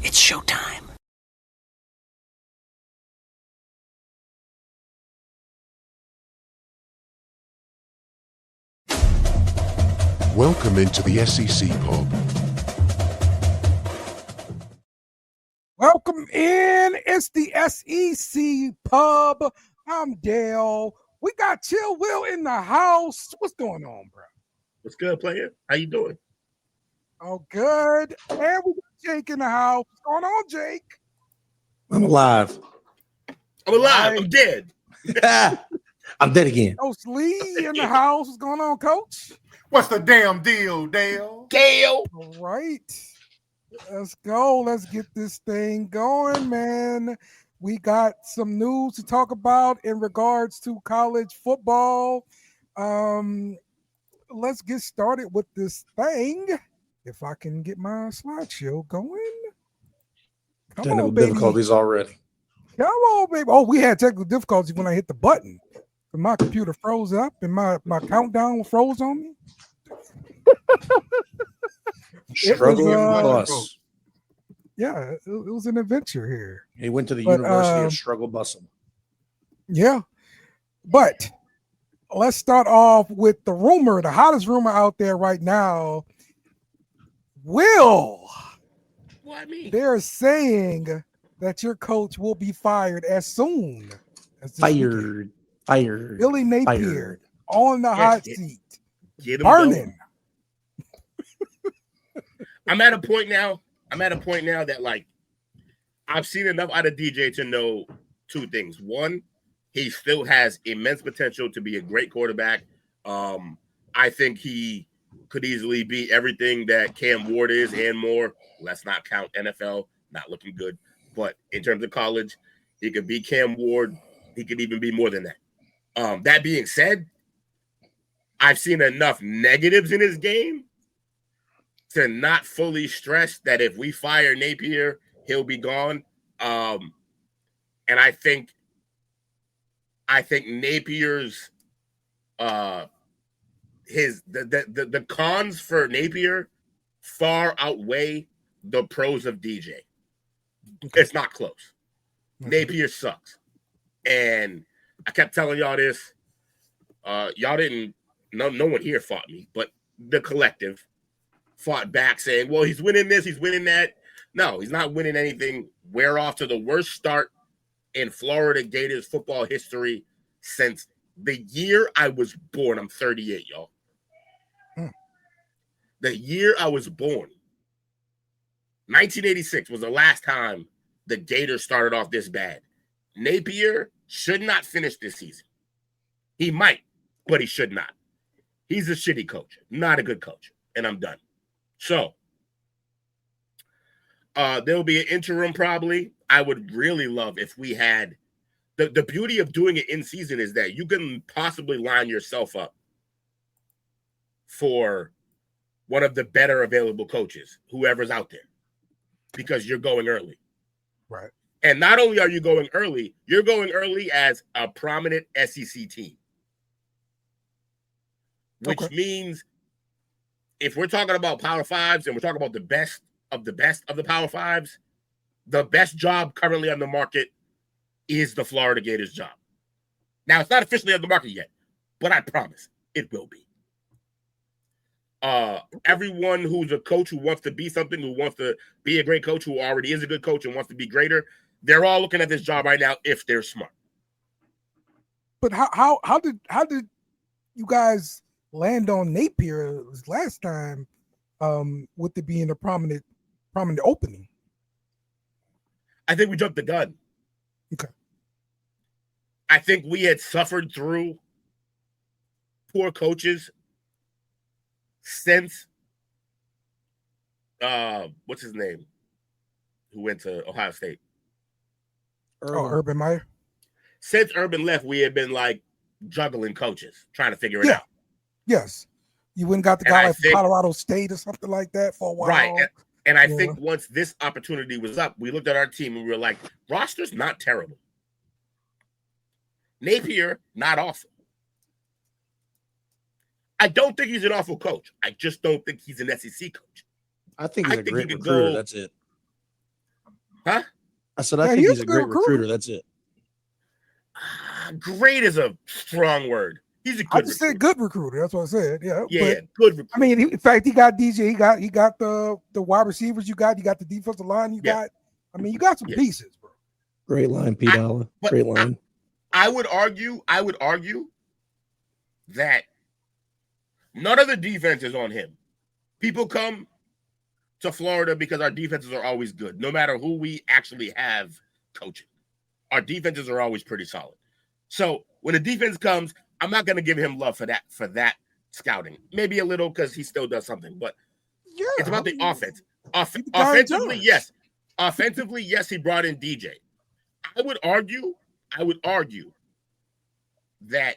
It's showtime. Welcome into the SEC Pub. Welcome in. It's the SEC Pub. I'm Dale. We got Chill Will in the house. What's going on, bro? What's good, player? How you doing? Oh, good. And we got Jake in the house. What's going on, Jake? I'm alive. I'm alive. Right. I'm dead. I'm dead again. Coach Lee in the house. What's going on, Coach? What's the damn deal, Dale? Dale. All right. Let's go. Let's get this thing going, man. We got some news to talk about in regards to college football. Let's get started with this thing. If I can get my slideshow going. Come Technical on, baby. difficulties already. Come on, baby. Oh, we had technical difficulties when I hit the button. My computer froze up and my countdown froze on me. Struggle was, bus. Yeah, it was an adventure here. He went to the University of Struggle Bustle. Yeah. But let's start off with the rumor, the hottest rumor out there right now. Will. What I mean? They're saying that your coach will be fired as soon as this weekend. Fired. Billy Napier on the hot seat. Get him Burning. I'm at a point now that, like, I've seen enough out of DJ to know two things. One, he still has immense potential to be a great quarterback. I think he could easily be everything that Cam Ward is and more. Let's not count NFL, not looking good. But in terms of college, he could be Cam Ward. He could even be more than that. That being said, I've seen enough negatives in his game to not fully stress that if we fire Napier, he'll be gone. And I think Napier's the cons for Napier far outweigh the pros of DJ. It's not close. Napier sucks. And I kept telling y'all this. Y'all didn't, no one here fought me, but the collective fought back saying, well, he's winning this, he's winning that. No, he's not winning anything. We're off to the worst start in Florida Gators football history since the year I was born. I'm 38, y'all. The year I was born, 1986 was the last time the Gators started off this bad. Napier should not finish this season. He might, but he should not. He's a shitty coach, not a good coach, and I'm done. So, there'll be an interim probably. I would really love if we had the beauty of doing it in season is that you can possibly line yourself up for one of the better available coaches, whoever's out there, because you're going early. Right. And not only are you going early, you're going early as a prominent SEC team, which means if we're talking about Power Fives and we're talking about the best of the Power Fives, the best job currently on the market is the Florida Gators job. Now, it's not officially on the market yet, but I promise it will be. Everyone who's a coach who wants to be something, who wants to be a great coach, who already is a good coach and wants to be greater, they're all looking at this job right now if they're smart. But how did you guys land on Napier last time with it being a prominent opening? I think we jumped the gun. Okay. I think we had suffered through poor coaches since what's his name? Who went to Ohio State? Urban Meyer. Since Urban left, we had been like juggling coaches, trying to figure it out. Yes. You went and got the guy like from Colorado State or something like that for a while. Right. And I think once this opportunity was up, we looked at our team and we were like, roster's not terrible. Napier, not awful. I don't think he's an awful coach. I just don't think he's an SEC coach. I think he's a great recruiter. That's it. Huh? I said, I Yeah, think he he's is a a good great recruiter. recruiter. That's it. Great is a strong word. He's a I good just recruiter. said good recruiter. That's what I said. Yeah, Yeah, but good recruiter. I mean, in fact, he got DJ. He got the wide receivers. You got the defensive line. You got. I mean, you got some pieces, bro. Great line, Pete Alla. Great line. I would argue that none of the defense is on him. People come to Florida because our defenses are always good, no matter who we actually have coaching. Our defenses are always pretty solid. So when the defense comes, I'm not going to give him love for that scouting. Maybe a little because he still does something, but it's about the offense. Offensively, yes. Offensively, yes, he brought in DJ. I would argue that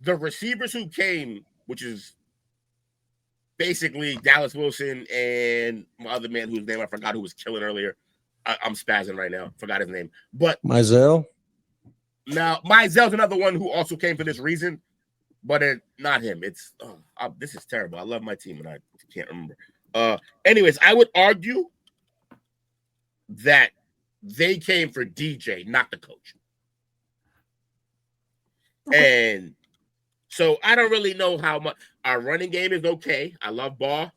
the receivers who came, which is basically Dallas Wilson and my other man whose name I forgot, who was killing earlier. I'm spazzing right now. Forgot his name. But Mizell? Now, Mizell's another one who also came for this reason, but not him. It's this is terrible. I love my team and I can't remember. Anyways, I would argue that they came for DJ, not the coach. And so I don't really know how much our running game is okay. I love Ball.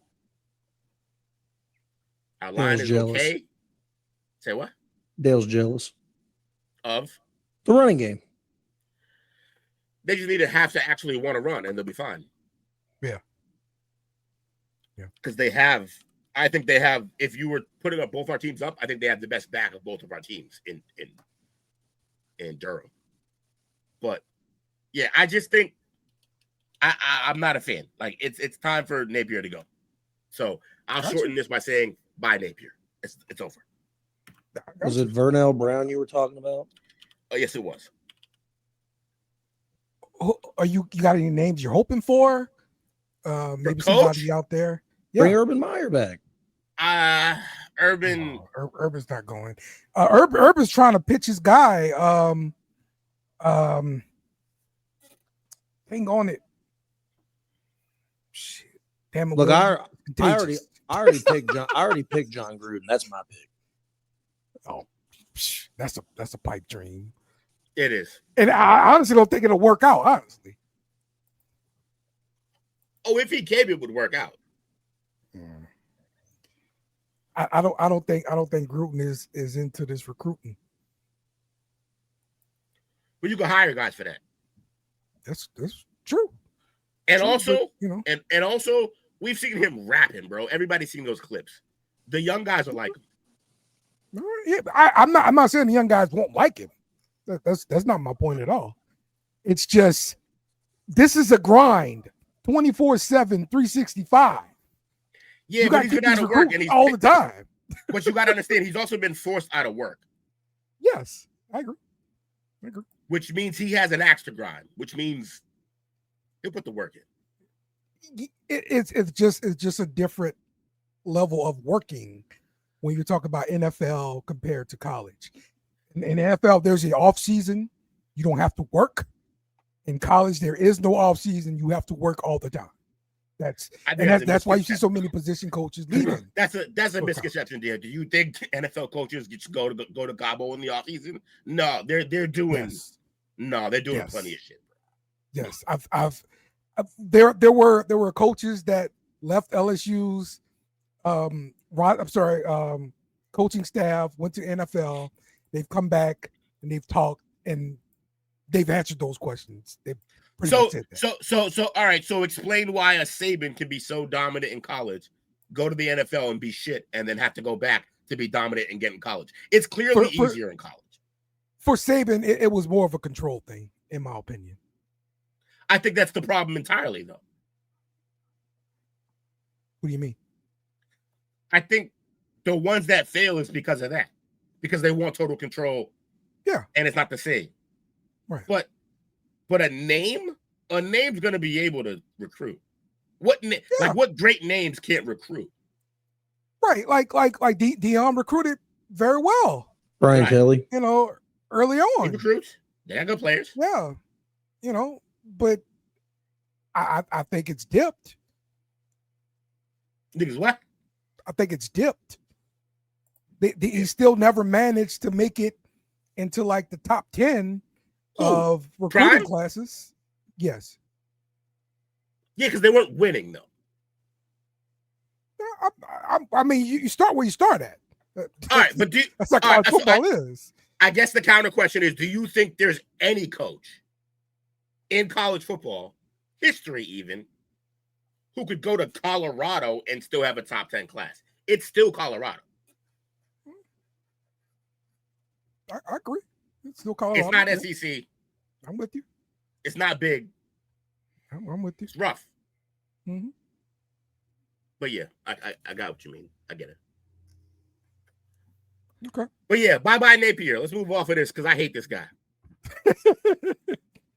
Our line is jealous. okay. Say what? Dale's jealous. Of? The running game. They just need to have to actually want to run and they'll be fine. Yeah. Because I think they have, if you were putting up both our teams up, I think they have the best back of both of our teams in Durham. But yeah, I just think I'm not a fan. Like it's time for Napier to go. So I'll shorten this by saying bye Napier. It's over. Was it Vernell Brown you were talking about? Oh yes, it was. Are you got any names you're hoping for? Maybe somebody out there. Yeah. Bring Urban Meyer back. Urban. No, Urban's not going. Urban's trying to pitch his guy. Hang on it. Shit. Damn it. Look, I already picked John Gruden. That's my pick. Oh, that's a pipe dream. It is. And I honestly don't think it'll work out, honestly. Oh, if he came, it would work out. I don't think Gruden is into this recruiting. But you can hire guys for that. That's true. And true, also, but, you know, and also, we've seen him rapping, bro. Everybody's seen those clips. The young guys are like him. Yeah, I'm not saying the young guys won't like him. That's not my point at all. It's just this is a grind, 24/7, 365. Yeah, you but he's been out of work and he's all the time. But you got to understand, he's also been forced out of work. Yes, I agree. Which means he has an axe to grind. Which means he'll put the work in. It's just a different level of working when you talk about NFL compared to college. In NFL, there's the off season. You don't have to work. In college, there is no off season. You have to work all the time. That's why you see so many position coaches leaving. That's a misconception there. Do you think NFL coaches go to Cabo in the off season? No, they're doing plenty of shit. Yes, there were coaches that left LSU's coaching staff, went to NFL. They've come back and they've talked and they've answered those questions. They've pretty much said that. So all right. So explain why a Saban can be so dominant in college, go to the NFL and be shit, and then have to go back to be dominant and get in college. It's clearly easier in college. For Saban, it was more of a control thing, in my opinion. I think that's the problem entirely, though. What do you mean? I think the ones that fail is because of that. Because they want total control. Yeah. And it's not the same. Right. But a name's going to be able to recruit. What great names can't recruit? Right. Like Deion recruited very well. Brian Kelly. You know, early on. He recruits. They're good players. Yeah. You know, but I think it's dipped. Niggas what? I think it's dipped. he still never managed to make it into like the top 10 of recruiting Prime? classes. Yes. Yeah, because they weren't winning though. I mean, you start where you start at. All right, but that's like all college right, so football is. I guess the counter question is: do you think there's any coach in college football history, even, who could go to Colorado and still have a top 10 class? It's still Colorado. I agree. It's still Colorado. It's not yeah. SEC. I'm with you. It's not big. I'm with you. It's rough. Mm-hmm. But yeah, I got what you mean. I get it. Okay. But yeah, bye-bye Napier. Let's move off of this because I hate this guy.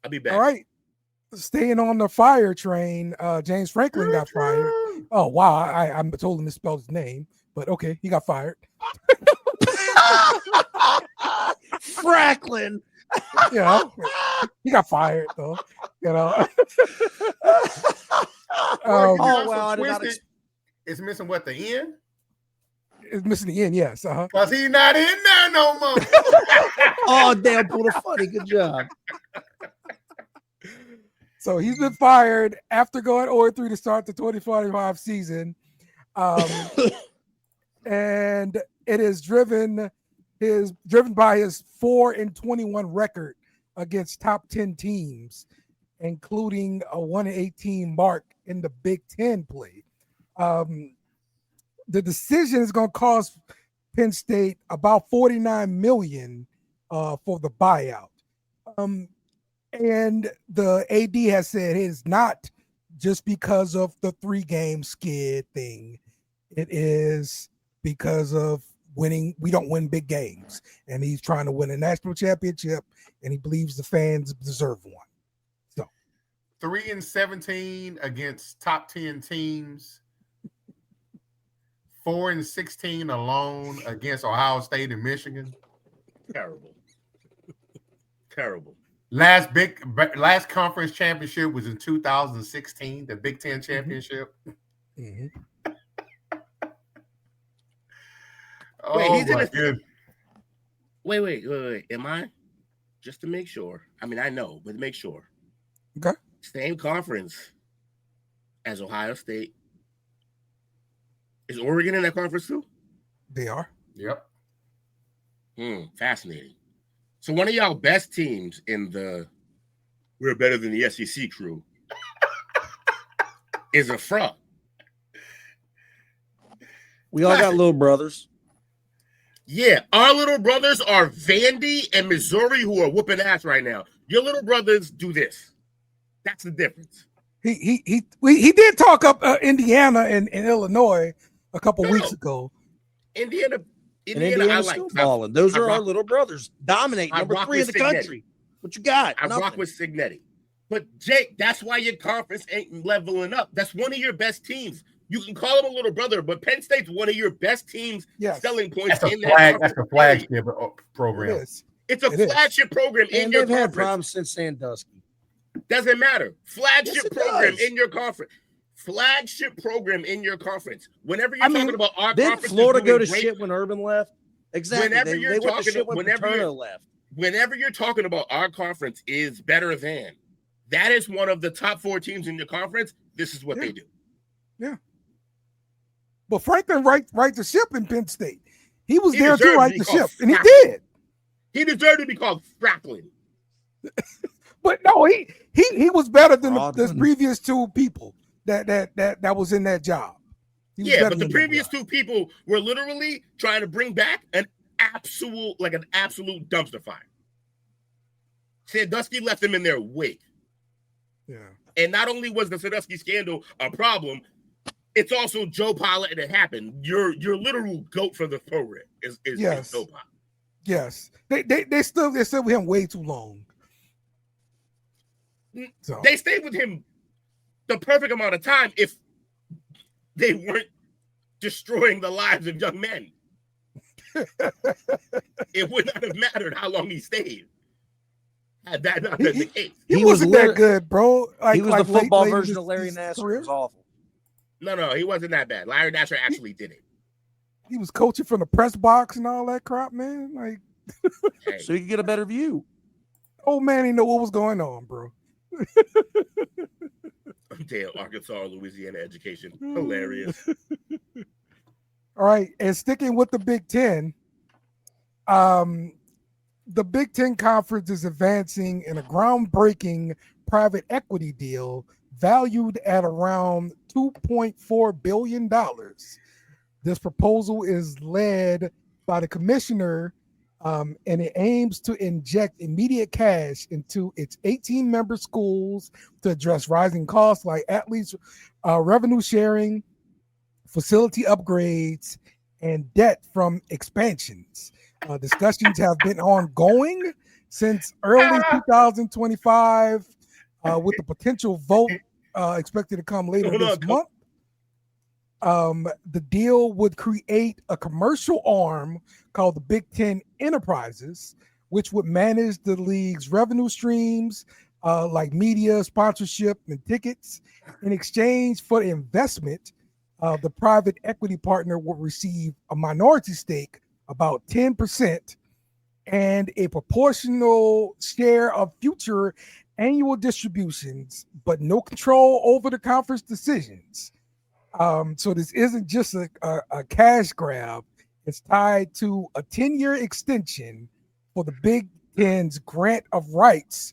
I'll be back. All right. Staying on the fire train, James Franklin got fired. Oh, wow. I totally misspelled his name, but okay, he got fired. Franklin. Yeah, he got fired though. You know. Oh well, I did not it's missing what, the end? It's missing the end. Yes. Because he's not in there no more. Oh, damn, pulled a funny. Good job. So he's been fired after going 0-3 to start the 2045 season, and it is driven by his 4-21 record against top 10 teams, including a 1-18 mark in the Big Ten play. The decision is going to cost Penn State about $49 million for the buyout. And the AD has said it's not just because of the 3-game skid thing. It is because of winning. We don't win big games, and he's trying to win a national championship, and he believes the fans deserve one. So 3-17 against top 10 teams. 4-16 alone against Ohio State and Michigan. Terrible. Terrible. Last conference championship was in 2016, the Big Ten championship. Mm-hmm. Oh, Wait, he's in my a- goodness. Wait. Am I? Just to make sure. I mean, I know, but to make sure. Okay. Same conference as Ohio State. Is Oregon in that conference too? They are. Yep. Fascinating. So one of y'all best teams in the we're better than the SEC crew is a fraud. We all got little brothers. Yeah, our little brothers are Vandy and Missouri who are whooping ass right now. Your little brothers do this. That's the difference. He did talk up Indiana and Illinois a couple weeks ago. Indiana, And I Indiana's like. still balling. Those are our little brothers. Dominate. I Number rock 3 in with the Signetti. country. What you got? I Nothing. rock with Signetti. But Jake, that's why your conference ain't leveling up. That's one of your best teams. You can call them a little brother, but Penn State's one of your best teams. Yes. Selling points That's in a flag. that That's a conference. flagship program. It is. It's a flagship program in And your they've had conference. problems since Sandusky. Doesn't matter. Flagship Yes, it program does. in your conference. Flagship program in your conference. Whenever you're I mean, talking about our Didn't conference, Florida go to great, shit when Urban left? Exactly. Whenever They you're went to talking- shit when whenever Paterno you're- left. whenever you're talking about our conference is better than, that is one of the top 4 teams in your conference. This is what they do. But Franklin right the ship in Penn State. He was He there to deserved right to the be called ship, and he Franklin. did. He deserved to be called Franklin. But no, he was better than the Rodman. previous 2 people that was in that job. He was Yeah, better but the than previous them 2 people were literally trying to bring back an absolute dumpster fire. Sandusky left them in their wake. guys. And not only was the Sandusky scandal a problem, it's also Joe Pollitt, and it happened. Your literal goat for the program is Yes. Joe Pollitt. Yes. They still with him way too long. So They stayed with him the perfect amount of time if they weren't destroying the lives of young men. It would not have mattered how long he stayed. Had that not been the case. he He was wasn't that lit- good, bro. He was like the football late in version his- of Larry his Nassar. career. It was awful. No, he wasn't that bad. Larry Nassar actually did it. He was coaching from the press box and all that crap, man. Like, Hey, So you can get a better view. old man didn't know what was going on, bro. damn, Arkansas or Louisiana education. Hilarious. All right, and sticking with the Big Ten, the Big Ten Conference is advancing in a groundbreaking private equity deal valued at around $2.4 billion. This proposal is led by the commissioner, and it aims to inject immediate cash into its 18-member schools to address rising costs like athletes' revenue sharing, facility upgrades, and debt from expansions. Discussions have been ongoing since early 2025, with the potential vote expected to come later this month. The deal would create a commercial arm called the Big Ten Enterprises, which would manage the league's revenue streams like media, sponsorship, and tickets. In exchange for the investment, the private equity partner will receive a minority stake, about 10%, and a proportional share of future annual distributions, but no control over the conference decisions. So this isn't just a cash grab. It's tied to a 10-year extension for the Big Ten's grant of rights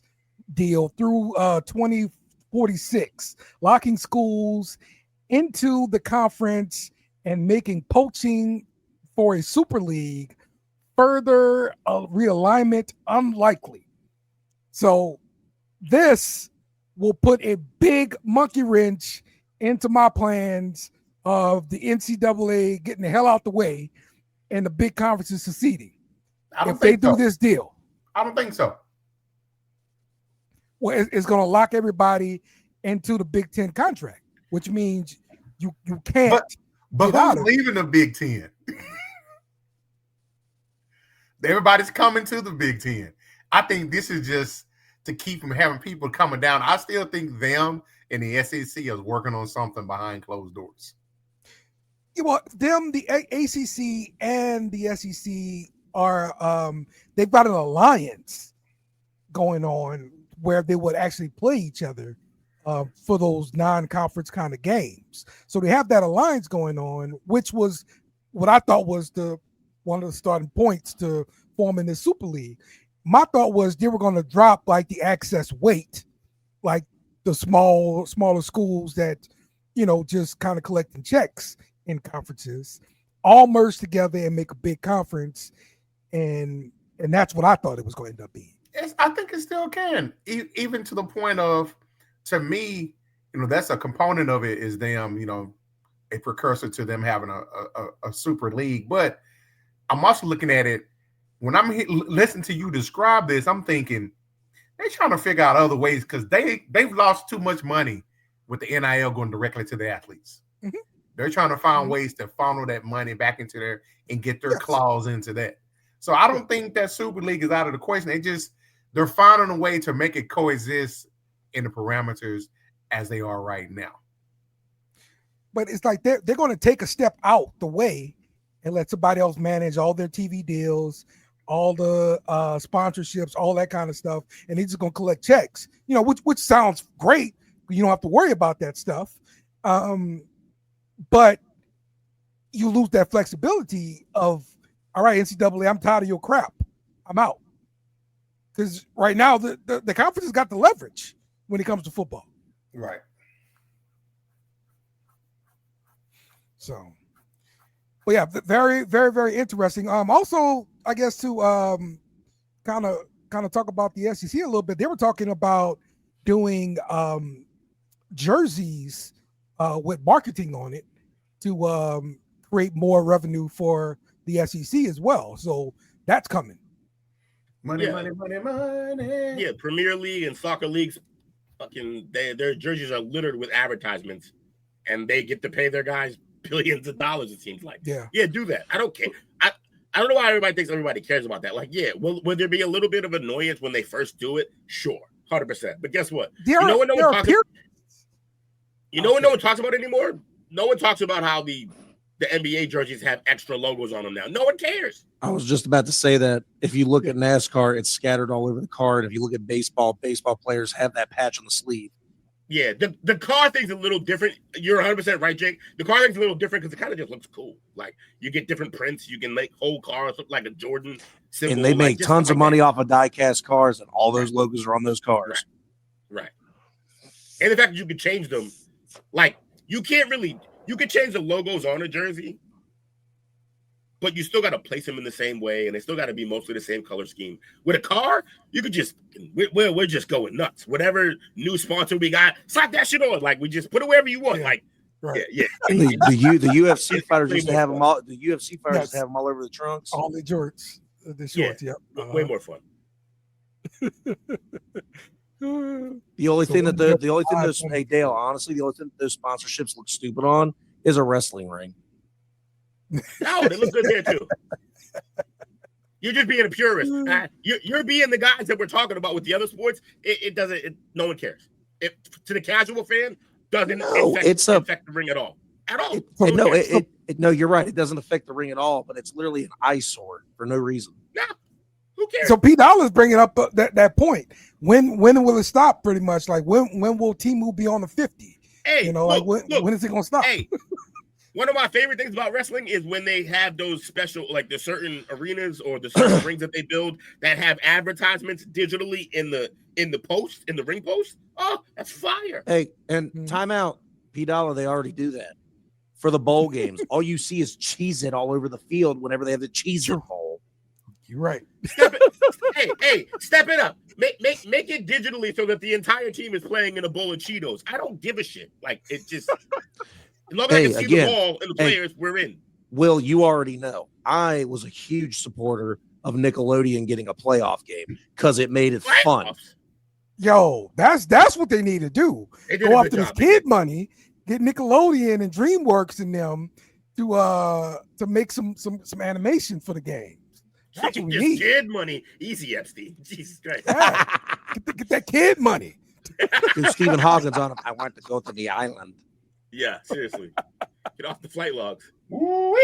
deal through 2046, locking schools into the conference and making poaching for a super league further realignment unlikely. So this will put a big monkey wrench into my plans of the NCAA getting the hell out the way and the big conferences seceding if they do this deal. I don't think so. Well, it's going to lock everybody into the Big Ten contract, which means you can't. But who's leaving the Big Ten? Everybody's coming to the Big Ten. I think this is just to keep from having people coming down. I still think them and the SEC is working on something behind closed doors. Well, the ACC and the SEC are they've got an alliance going on where they would actually play each other for those non-conference kind of games. So they have that alliance going on, which was what I thought was one of the starting points to forming this Super League. My thought was they were going to drop like the access weight, like the smaller schools that, just kind of collecting checks in conferences, all merge together and make a big conference. And that's what I thought it was going to end up being. I think it still can, even to the point of, to me, that's a component of it is them, a precursor to them having a super league. But I'm also looking at it, when I'm listening to you describe this, I'm thinking they're trying to figure out other ways because they've lost too much money with the NIL going directly to the athletes. Mm-hmm. They're trying to find ways to funnel that money back into there and get their claws into that. So I don't think that Super League is out of the question. They're finding a way to make it coexist in the parameters as they are right now. But it's like they're going to take a step out the way and let somebody else manage all their TV deals, all the sponsorships, all that kind of stuff, and they're just going to collect checks. Which sounds great. You don't have to worry about that stuff. But you lose that flexibility of, all right, NCAA, I'm tired of your crap. I'm out. Because right now, the conference has got the leverage when it comes to football. Right. So, but yeah, very, very, very interesting. Also, I guess to kind of talk about the SEC a little bit, they were talking about doing jerseys with marketing on it to create more revenue for the SEC as well. So that's coming. Money. Yeah, Premier League and soccer leagues, their jerseys are littered with advertisements, and they get to pay their guys billions of dollars. It seems like. Yeah, do that. I don't care. I don't know why everybody thinks everybody cares about that. Like, will there be a little bit of annoyance when they first do it? Sure, 100%. But guess what? When no one talks about it anymore? No one talks about how the the NBA jerseys have extra logos on them now. No one cares. I was just about to say that if you look at NASCAR, it's scattered all over the card. If you look at baseball players have that patch on the sleeve. Yeah, the car thing's a little different. You're 100% right, Jake. The car thing's a little different because it kind of just looks cool. Like, you get different prints. You can make whole cars look like a Jordan symbol. And they make like, tons of money off of die-cast cars, and all those logos are on those cars. Right. And the fact that you can change them, like, you can change the logos on a jersey, but you still got to place them in the same way, and they still got to be mostly the same color scheme. With a car, you could just, we're just going nuts. Whatever new sponsor we got, slap that shit on. Like, we just put it wherever you want. Yeah. Like, Right. yeah. The UFC fighters used to have them all. The UFC fighters used to have them all over the trunks. All the shorts. The shorts, yep. Way more fun. The only thing that those hey Dale, honestly, the only thing that those sponsorships look stupid on is a wrestling ring. No, they look good there too. You're just being a purist. You're being the guys that we're talking about with the other sports. It doesn't. No one cares. To the casual fan, doesn't affect the ring at all. At all. No, you're right. It doesn't affect the ring at all. But it's literally an eyesore for no reason. No, who cares? So P. Dollar's bringing up that point. When will it stop? Pretty much like when will Temu be on the 50? Hey, when is it gonna stop? Hey, one of my favorite things about wrestling is when they have those special, like the certain arenas or the certain rings that they build that have advertisements digitally in the ring post. Oh, that's fire. Hey, and timeout, P. Dollar, they already do that for the bowl games. All you see is Cheez-It all over the field whenever they have the Cheez-It bowl. You're right. Step it up. Make it digitally so that the entire team is playing in a bowl of Cheetos. I don't give a shit. Like, it just. As long as I can see the ball and the players, we're in. Will, you already know. I was a huge supporter of Nickelodeon getting a playoff game because it made it fun. Yo, that's what they need to do. Go after this kid money, get Nickelodeon and DreamWorks in them to make some animation for the games. That's what we need. Kid money, easy Epstein. Jesus Christ. Yeah. Get that kid money. There's Stephen Hawkins on him. I want to go to the island. Yeah, seriously. Get off the flight logs. All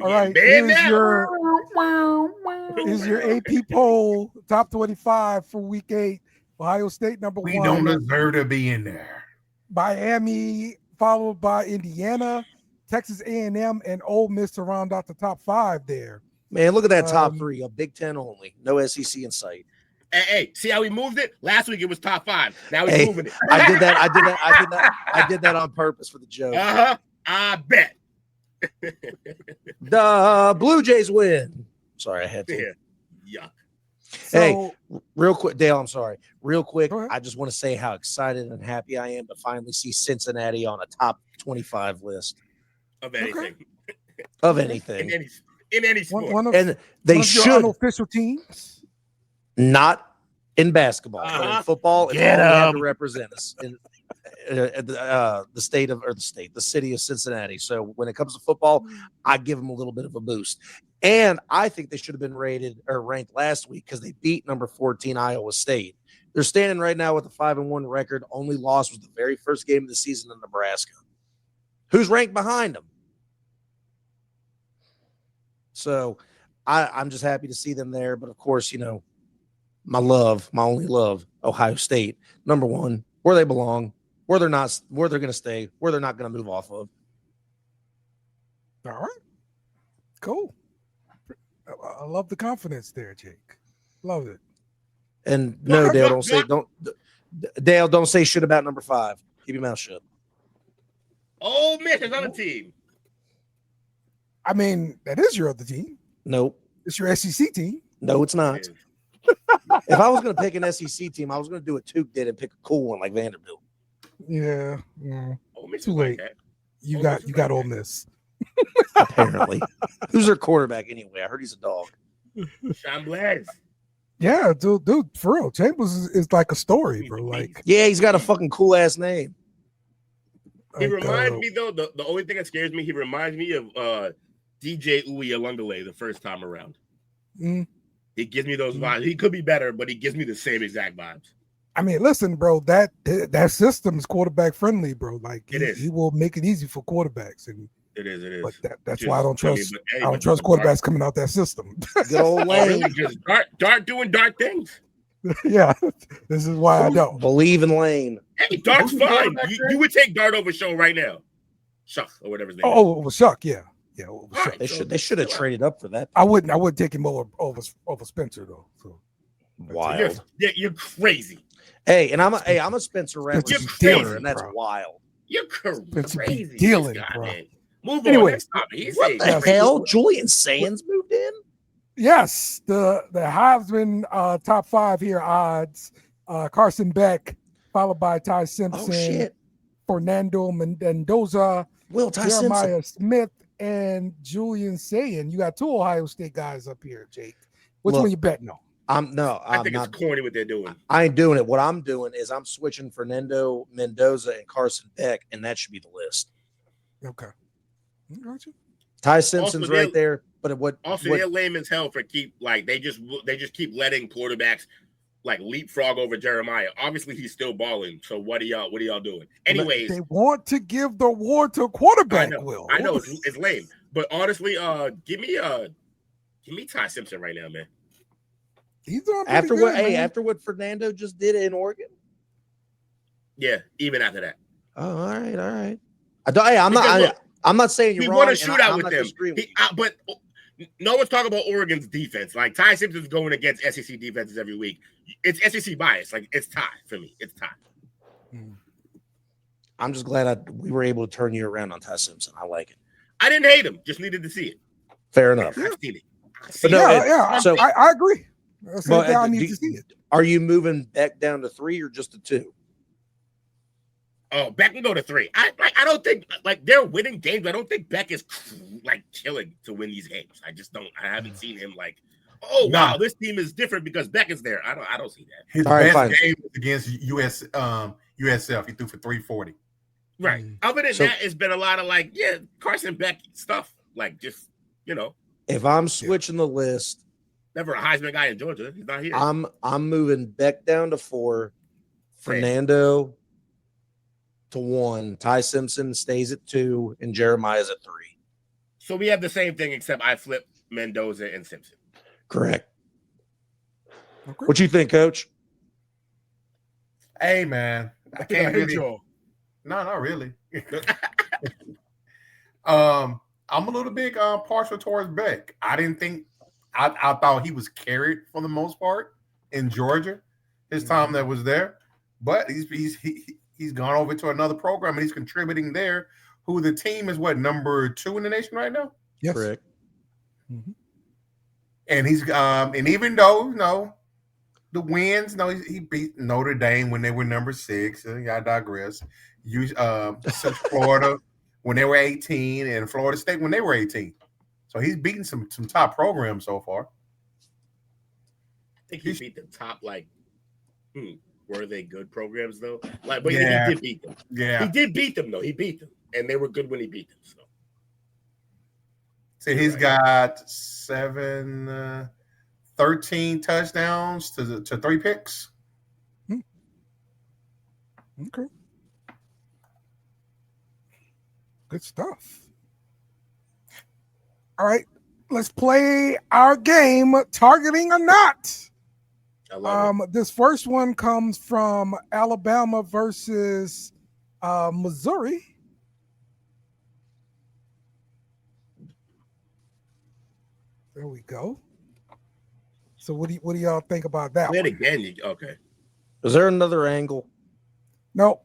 right, here's your AP poll, top 25 for week 8. Ohio State number 1. We don't deserve to be in there. Miami, followed by Indiana, Texas A&M, and Ole Miss to round out the top 5 there. Man, look at that top 3. A Big Ten only. No SEC in sight. Hey, see how we moved it? Last week it was top 5. Now we're moving it. I did that on purpose for the joke. I bet. The Blue Jays win. Sorry, I had to. Yeah. Hey, real quick, Dale, I'm sorry. Real quick, I just want to say how excited and happy I am to finally see Cincinnati on a top 25 list. Of anything. Of anything. In any sport. And they should. Unofficial teams. Not in basketball, but in football, if Get they have to represent us in the city of Cincinnati. So when it comes to football, I give them a little bit of a boost. And I think they should have been ranked last week because they beat number 14 Iowa State. They're standing right now with a 5-1 record. Only loss was the very first game of the season in Nebraska. Who's ranked behind them? So I'm just happy to see them there. But of course, my only love, Ohio State, number 1, where they belong, where they're going to stay, where they're not going to move off of. All right. Cool. I love the confidence there, Jake. Love it. And no, Dale, don't say shit about number 5. Keep your mouth shut. Ole Miss is on the team. I mean, that is your other team. Nope. It's your SEC team. No, it's not. If I was going to pick an SEC team, I was going to do what Tuke did and pick a cool one like Vanderbilt. Yeah. Too late. You got Ole Miss. Apparently. Who's their quarterback anyway? I heard he's a dog. Sean Blaise. Yeah, dude, for real. Chambers is like a story, bro. Like, yeah, he's got a fucking cool ass name. He reminds me though. The only thing that scares me, he reminds me of DJ Uwe Alungale the first time around. He gives me those vibes. He could be better, but he gives me the same exact vibes. I mean, listen, bro, that system is quarterback friendly, bro. Like he will make it easy for quarterbacks, and it is. But that's why I don't trust. I don't trust Dart, quarterbacks coming out that system. Good old Lane. Really just Dart doing Dart things. Yeah, this is why I don't believe in Lane. Hey, Dart's fine. You would take Dart over Show right now. Shuck or whatever his name. Oh, well, Shuck, yeah. Well, Shuck. They should have traded up for that. I wouldn't take him over Spencer though. So wild. You're crazy. Hey, and I'm a Spencer Rattler dealer, and that's wild. You're crazy. Dealing, guy, bro. Man. Move anyway, on. Next topic. What the hell? Julian Sands moved in? Yes, the Heisman top 5 here odds. Carson Beck, followed by Ty Simpson, Fernando Mendoza, Jeremiah Smith, and Julian Sayin. You got 2 Ohio State guys up here, Jake. Which one you betting on? I think it's corny what they're doing. I ain't doing it. What I'm doing is I'm switching Fernando Mendoza and Carson Beck, and that should be the list. Okay. Gotcha. Ty Simpson's right there, but they're lame as hell for they just keep letting quarterbacks like leapfrog over Jeremiah. Obviously, he's still balling. So what are y'all doing? Anyways, they want to give the award to a quarterback. I know it's lame, but honestly, give me Ty Simpson right now, man. He's on after good, after what Fernando just did in Oregon. Yeah, even after that. Oh, all right. I'm not saying you're wrong. He won a shootout with them. But no one's talking about Oregon's defense. Like Ty Simpson's going against SEC defenses every week. It's SEC bias. Like it's Ty for me. It's Ty. I'm just glad we were able to turn you around on Ty Simpson. I like it. I didn't hate him. Just needed to see it. Fair enough. I've seen it. So I agree. I need to see it. Are you moving Beck down to 3 or just to 2? Oh, Beck can go to 3. I don't think they're winning games. But I don't think Beck is killing to win these games. I just don't. I haven't seen him wow, this team is different because Beck is there. I don't see that. His best game was against USF. He threw for 340. Right. Other than that, it's been a lot of Carson Beck stuff. If I'm switching the list. Never a Heisman guy in Georgia. He's not here. I'm moving Beck down to 4, Fernando to 1, Ty Simpson stays at 2, and Jeremiah's at 3. So we have the same thing, except I flip Mendoza and Simpson. Correct. Okay. What you think, Coach? Hey, man, I can't really. No, not really. I'm a little bit partial towards Beck. I thought he was carried for the most part in Georgia, his time that was there, but he's gone over to another program and he's contributing there. Who the team is number 2 in the nation right now? Yes, correct. Mm-hmm. And he's and even though the wins, he beat Notre Dame when they were number 6. I digress. Such Florida when they were 18 and Florida State when they were 18. So he's beaten some top programs so far. I think he beat the top, were they good programs though? But he did beat them. Yeah. He did beat them though. He beat them. And they were good when he beat them. So he's got 13 touchdowns to 3 picks. Okay. Good stuff. All right, let's play our game, targeting or not. This first one comes from Alabama versus Missouri. There we go. So what do y'all think about that? Wait again. Okay. Is there another angle? No.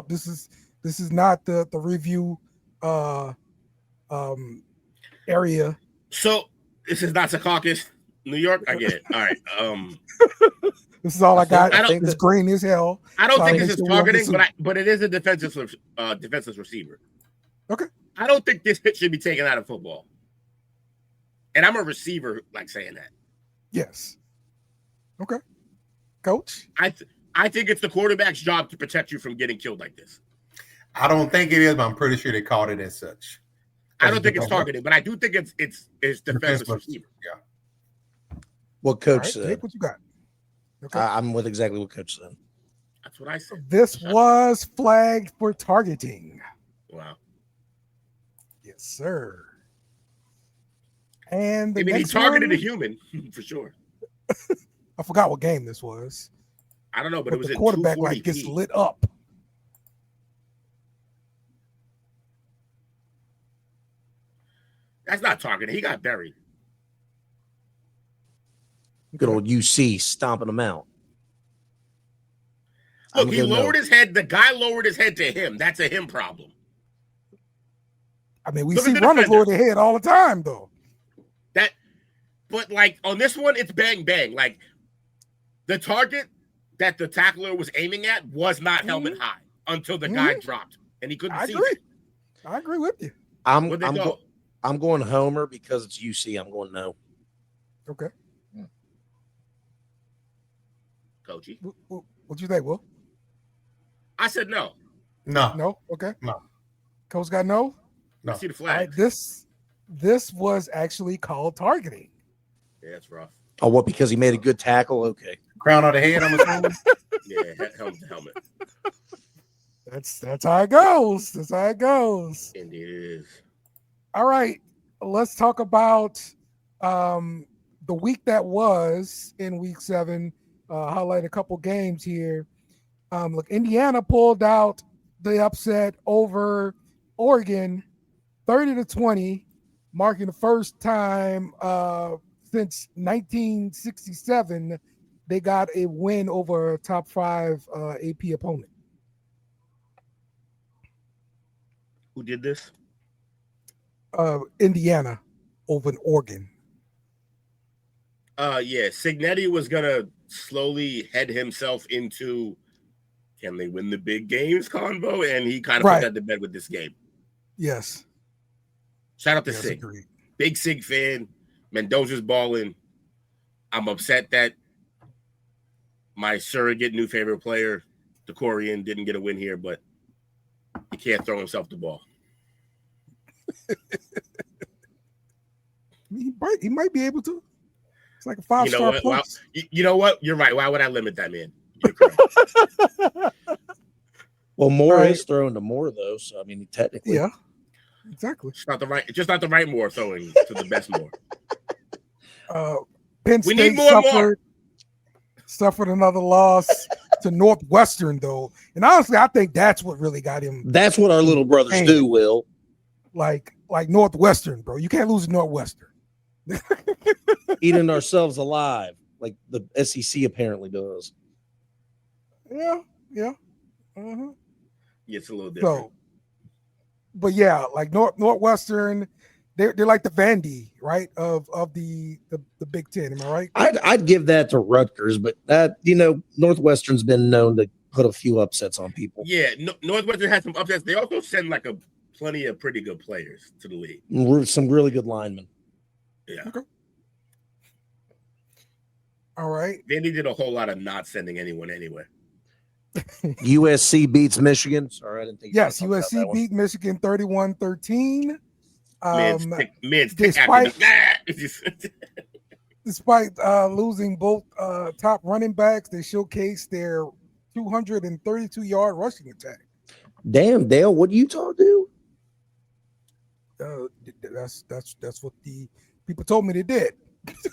This is not the review area. So this is not Secaucus, New York. I get it. All right. This is all I got. I think it's green as hell. I don't think this is targeting, but it is a defensive receiver. Okay. I don't think this hit should be taken out of football. And I'm a receiver, saying that. Yes. Okay. Coach? I think it's the quarterback's job to protect you from getting killed like this. I don't think it is, but I'm pretty sure they called it as such. I don't think it's targeted, but I do think it's defensive receiver. Yeah. What Coach said. Jake, what you got? Okay. I'm with exactly what Coach said. That's what I said. This was flagged for targeting. Wow. Yes, sir. And the I mean, he next targeted one, a human for sure. I forgot what game this was. I don't know, but it was the at quarterback 240 like gets lit up. That's not targeting. He got buried. Good old UC stomping them out. Look, he lowered his head. The guy lowered his head to him. That's a him problem. I mean, we Look see at the runners defender. lower their head all the time, though. But like on this one, it's bang bang. Like the target that the tackler was aiming at was not helmet high until the guy dropped and he couldn't see it. I agree with you. I'm going Homer because it's UC. I'm going no. Okay. Coachy. What'd you think, Will? I said no. No? Okay. No. Coach got no? No. I see the All right, flag. this was actually called targeting. Yeah, that's rough. Oh, what? Because he made a good tackle? Okay. Crown on the head, I'm assuming. Yeah, helmet to helmet. That's how it goes. That's how it goes. Indeed it is. All right. Let's talk about the week that was in week 7. Highlight a couple games here. Look, Indiana pulled out the upset over Oregon 30-20, marking the first time since 1967 they got a win over a top 5 AP opponent. Who did this? Indiana over in Oregon. Yeah, Signetti was gonna slowly head himself into can they win the big games convo, and he kind of put that to bed with this game. Yes. Shout out to Sig. Agreed. Big Sig fan. Mendoza's balling. I'm upset that my surrogate new favorite player, the Korean, didn't get a win here, but he can't throw himself the ball. He might be able to. It's like a 5-star plus. You know what? You're right. Why would I limit that man? You're correct. Well, Moore is throwing to Moore though, so I mean, technically, yeah, exactly. It's not the right Moore throwing to the best Moore. Penn State need more. Suffered another loss to Northwestern though, and honestly, I think that's what really got him. That's what our little brothers do, Will. Like Northwestern, bro. You can't lose to Northwestern. Eating ourselves alive, like the SEC apparently does. Yeah. Yeah, it's a little different. So, but yeah, like Northwestern, they're like the Vandy, right? Of the Big Ten. Am I right? I'd give that to Rutgers, but that Northwestern's been known to put a few upsets on people. Yeah, Northwestern had some upsets. They also send plenty of pretty good players to the league. Some really good linemen. Yeah. Okay. All right. Vandy did a whole lot of not sending anyone anywhere. USC beats Michigan. Sorry, I didn't think. Yes, USC beat Michigan 31-13. Despite losing both top running backs, they showcased their 232-yard rushing attack. Damn, Dale, what do Utah do? That's what the people told me they did.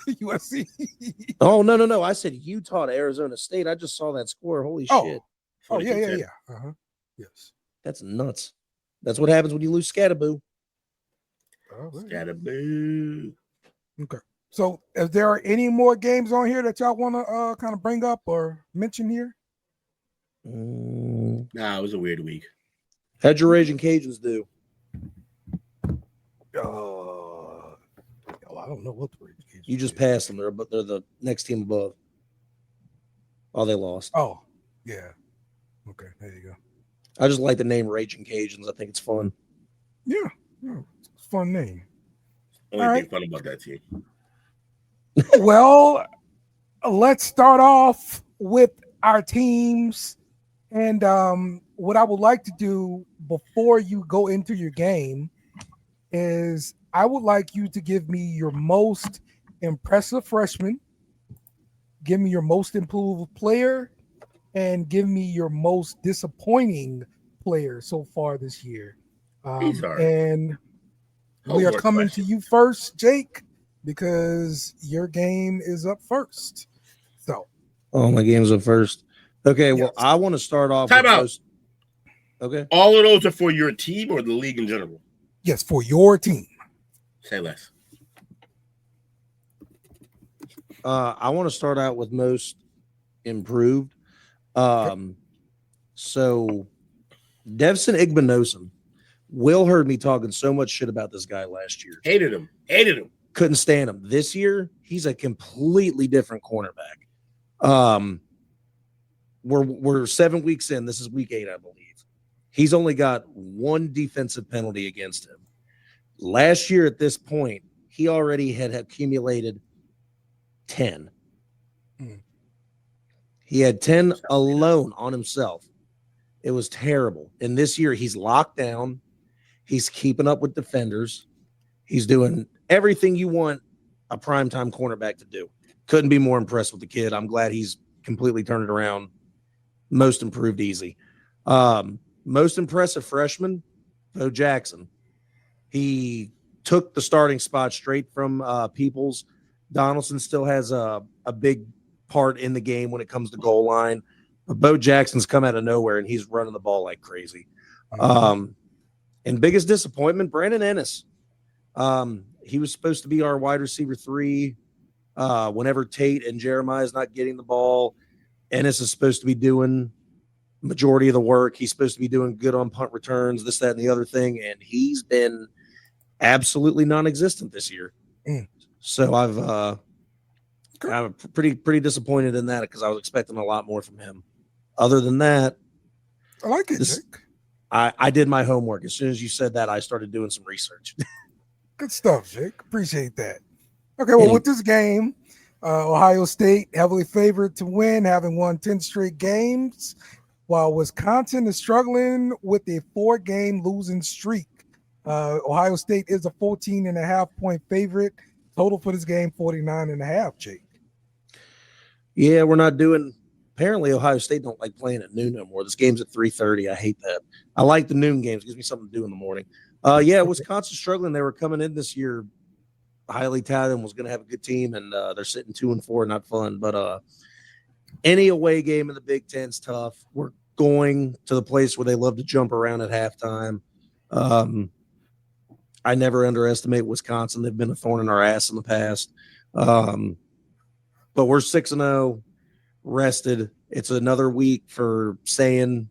USC. Oh no! I said Utah to Arizona State. I just saw that score. Holy shit! Oh yeah. Yes. That's nuts. That's what happens when you lose Scatterboo. Scatterboo. Okay. So, is there any more games on here that y'all want to kind of bring up or mention here? Nah, it was a weird week. How'd your Raging Cajuns do? I don't know what the Raging Cajuns. You just passed them, they're the next team above. Oh, they lost. Oh, yeah. Okay, there you go. I just like the name Raging Cajuns. I think it's fun. Yeah, it's a fun name. Only thing fun about that team. Well, let's start off with our teams. And what I would like to do before you go into your game is I would like you to give me your most impressive freshman, give me your most improved player, and give me your most disappointing player so far this year. These are And we are homework coming questions. to you first, Jake, because your game is up first. So, Oh, my game's up first. Okay, well, yes. I want to start off Time with out. most. Okay. All of those are for your team or the league in general? Yes, for your team. Say less. I want to start out with most improved. So Devson Igbinosun. Will heard me talking so much shit about this guy last year. Hated him. Couldn't stand him. This year, he's a completely different cornerback. We're 7 weeks in. This is week 8, I believe. He's only got one defensive penalty against him. Last year at this point, he already had accumulated 10. He had 10 alone on himself. It was terrible. And this year, he's locked down. He's keeping up with defenders. He's doing everything you want a primetime cornerback to do. Couldn't be more impressed with the kid. I'm glad he's completely turned it around. Most improved easy. Most impressive freshman, Bo Jackson. He took the starting spot straight from Peoples. Donaldson still has a big part in the game when it comes to goal line. But Bo Jackson's come out of nowhere, and he's running the ball like crazy. And biggest disappointment, Brandon Ennis. He was supposed to be our wide receiver 3. Whenever Tate and Jeremiah is not getting the ball, Ennis is supposed to be doing majority of the work. He's supposed to be doing good on punt returns, this, that, and the other thing, and he's been absolutely non-existent this year. So I'm pretty disappointed in that because I was expecting a lot more from him. Other than that, I like it, Jake. I did my homework. As soon as you said that, I started doing some research. Good stuff, Jake. Appreciate that. Okay, well, with this game, Ohio State heavily favored to win, having won 10 straight games, while Wisconsin is struggling with a 4-game losing streak. Ohio State is a 14.5-point favorite. Total for this game, 49.5, Jake. Yeah, we're not doing – apparently Ohio State don't like playing at noon no more. This game's at 3:30. I hate that. I like the noon games. It gives me something to do in the morning. Wisconsin struggling. They were coming in this year highly touted and was going to have a good team, and they're sitting 2-4, not fun. But any away game in the Big Ten's tough. We're going to the place where they love to jump around at halftime. I never underestimate Wisconsin. They've been a thorn in our ass in the past. But we're 6-0, rested. It's another week for Sayin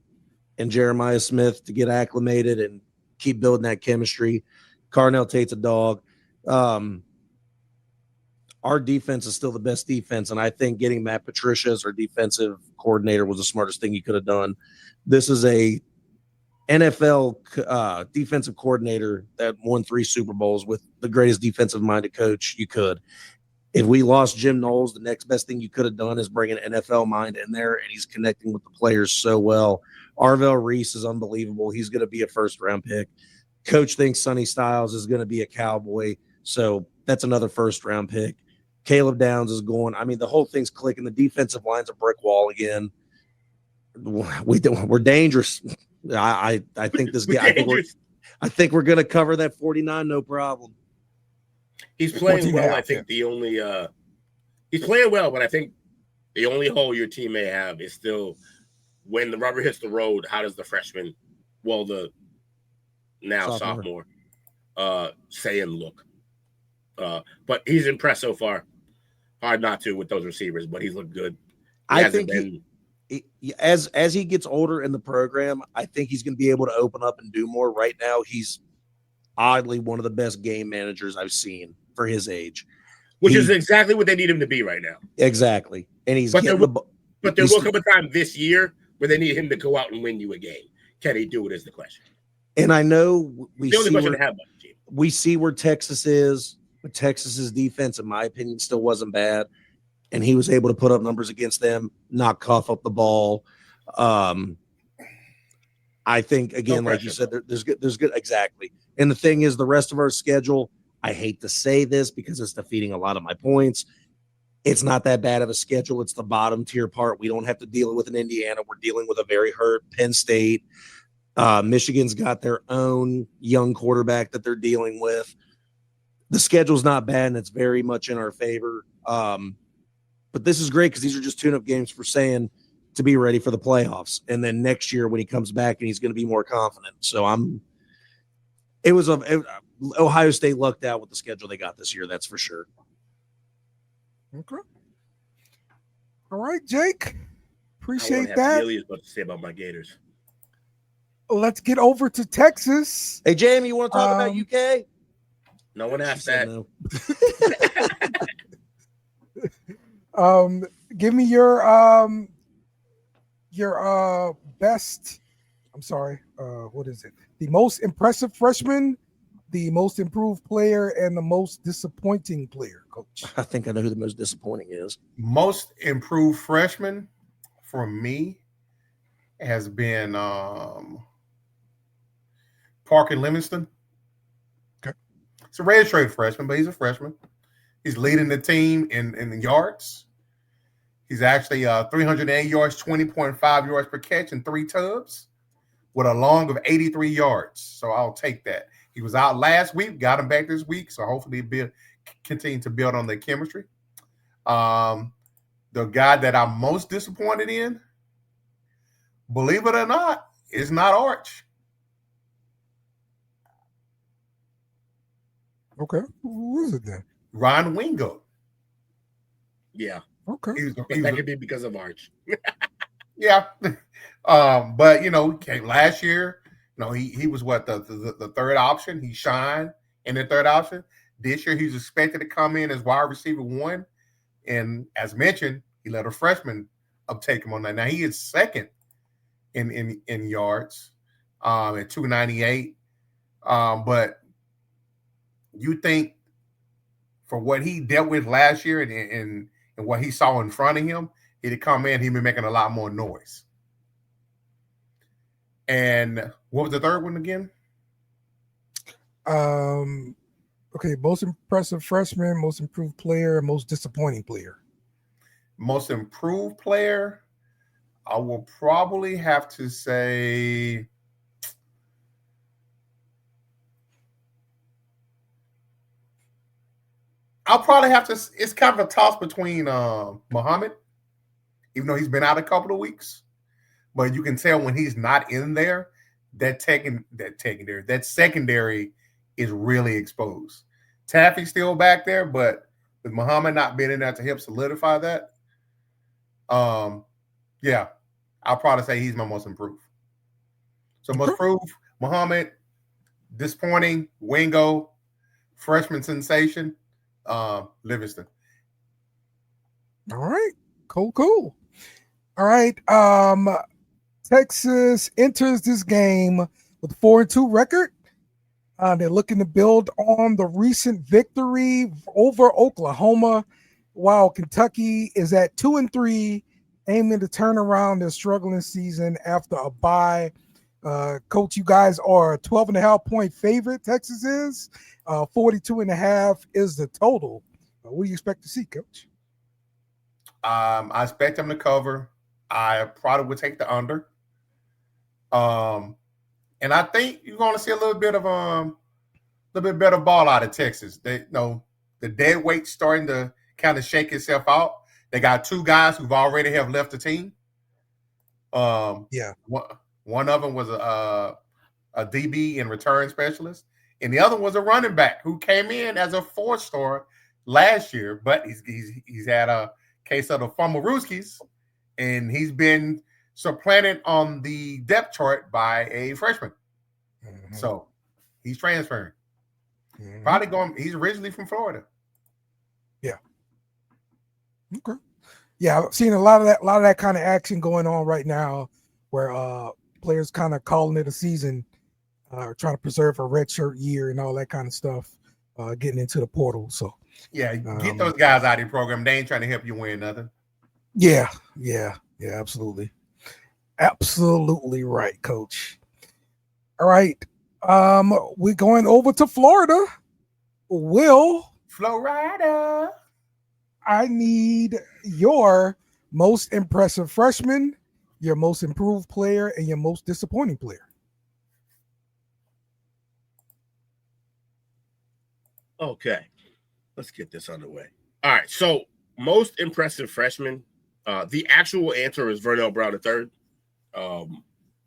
and Jeremiah Smith to get acclimated and keep building that chemistry. Carnell Tate's a dog. Our defense is still the best defense, and I think getting Matt Patricia as our defensive coordinator was the smartest thing you could have done. This is a NFL defensive coordinator that won 3 Super Bowls with the greatest defensive-minded coach you could. If we lost Jim Knowles, the next best thing you could have done is bring an NFL mind in there, and he's connecting with the players so well. Arvell Reese is unbelievable. He's going to be a first-round pick. Coach thinks Sonny Styles is going to be a Cowboy, so that's another first-round pick. Caleb Downs is going. I mean, the whole thing's clicking. The defensive line's a brick wall again. We're dangerous. I think this guy. I think we're going to cover that 49, no problem. He's playing well. I think the only he's playing well, but I think the only hole your team may have is still when the rubber hits the road. How does the freshman, the now sophomore, Sayin look? But he's impressed so far. Hard not to with those receivers, but he's looked good. I think as he gets older in the program, I think he's going to be able to open up and do more. Right now, he's oddly one of the best game managers I've seen for his age, which is exactly what they need him to be right now. Exactly, and he's but there will come a time this year where they need him to go out and win you a game. Can he do it? Is the question. And I know we see where Texas is. But Texas's defense, in my opinion, still wasn't bad, and he was able to put up numbers against them, not cough up the ball. I think again, like you said, there's good exactly. And the thing is, the rest of our schedule, I hate to say this because it's defeating a lot of my points. It's not that bad of a schedule. It's the bottom tier part. We don't have to deal with an Indiana. We're dealing with a very hurt Penn State. Michigan's got their own young quarterback that they're dealing with. The schedule's not bad, and it's very much in our favor. But this is great because these are just tune-up games for saying to be ready for the playoffs. And then next year when he comes back and he's going to be more confident. So Ohio State lucked out with the schedule they got this year. That's for sure. Okay. All right, Jake. Appreciate I that. Billy is what to say about my Gators. Let's get over to Texas. Hey, Jamie, you want to talk about UK? No one asked that. No. Give me your best. I'm sorry. What is it? The most impressive freshman, the most improved player, and the most disappointing player, Coach. I think I know who the most disappointing is. Most improved freshman for me has been Parker Livingston. Okay. It's a redshirt freshman, but he's a freshman. He's leading the team in yards. He's actually 308 yards, 20.5 yards per catch, and 3 tubs with a long of 83 yards. So I'll take that. He was out last week, got him back this week, so hopefully he'll continue to build on their chemistry. The guy that I'm most disappointed in, believe it or not, is not Arch. Okay. Who is it then? Ron Wingo. Yeah. Okay. That could be because of Arch. Yeah. But came last year. He was what the third option. He shined in the third option. This year he's expected to come in as wide receiver 1. And as mentioned, he let a freshman uptake him on that. Now he is second in yards at 298. But you think for what he dealt with last year and what he saw in front of him, he'd come in, he'd be making a lot more noise. And what was the third one again? Okay, most impressive freshman, most improved player, most disappointing player. Most improved player, I will probably have to say it's kind of a toss between Muhammad, even though he's been out a couple of weeks. But you can tell when he's not in there, that secondary is really exposed. Taffy's still back there, but with Muhammad not being in there to help solidify that, yeah, I'll probably say he's my most improved. So most improved, Muhammad, disappointing, Wingo, freshman sensation, Livingston. All right. Cool. All right. Texas enters this game with a 4-2 record. They're looking to build on the recent victory over Oklahoma, while Kentucky is at 2-3, aiming to turn around their struggling season after a bye. Coach, you guys are a 12.5-point favorite. Texas is 42.5 is the total. What do you expect to see, Coach? I expect them to cover. I probably would take the under. And I think you're going to see a little bit better ball out of Texas. They the dead weight's starting to kind of shake itself out. They got 2 guys who've already have left the team. Yeah. One of them was a DB and return specialist, and the other was a running back who came in as a 4-star last year, but he's had a case of the Fumarooskies, and he's been supplanted on the depth chart by a freshman. Mm-hmm. So he's transferring. Mm-hmm. Probably going. He's originally from Florida. Yeah. Okay. Yeah, I've seen a lot of that kind of action going on right now, where players kind of calling it a season, trying to preserve a redshirt year and all that kind of stuff, getting into the portal. So yeah, get those guys out of the program. They ain't trying to help you win nothing. Yeah, absolutely. Absolutely right, Coach. All right. We're going over to Florida. Will. Florida. I need your most impressive freshman, your most improved player, and your most disappointing player. Okay, let's get this underway. All right, so most impressive freshman. The actual answer is Vernell Brown III.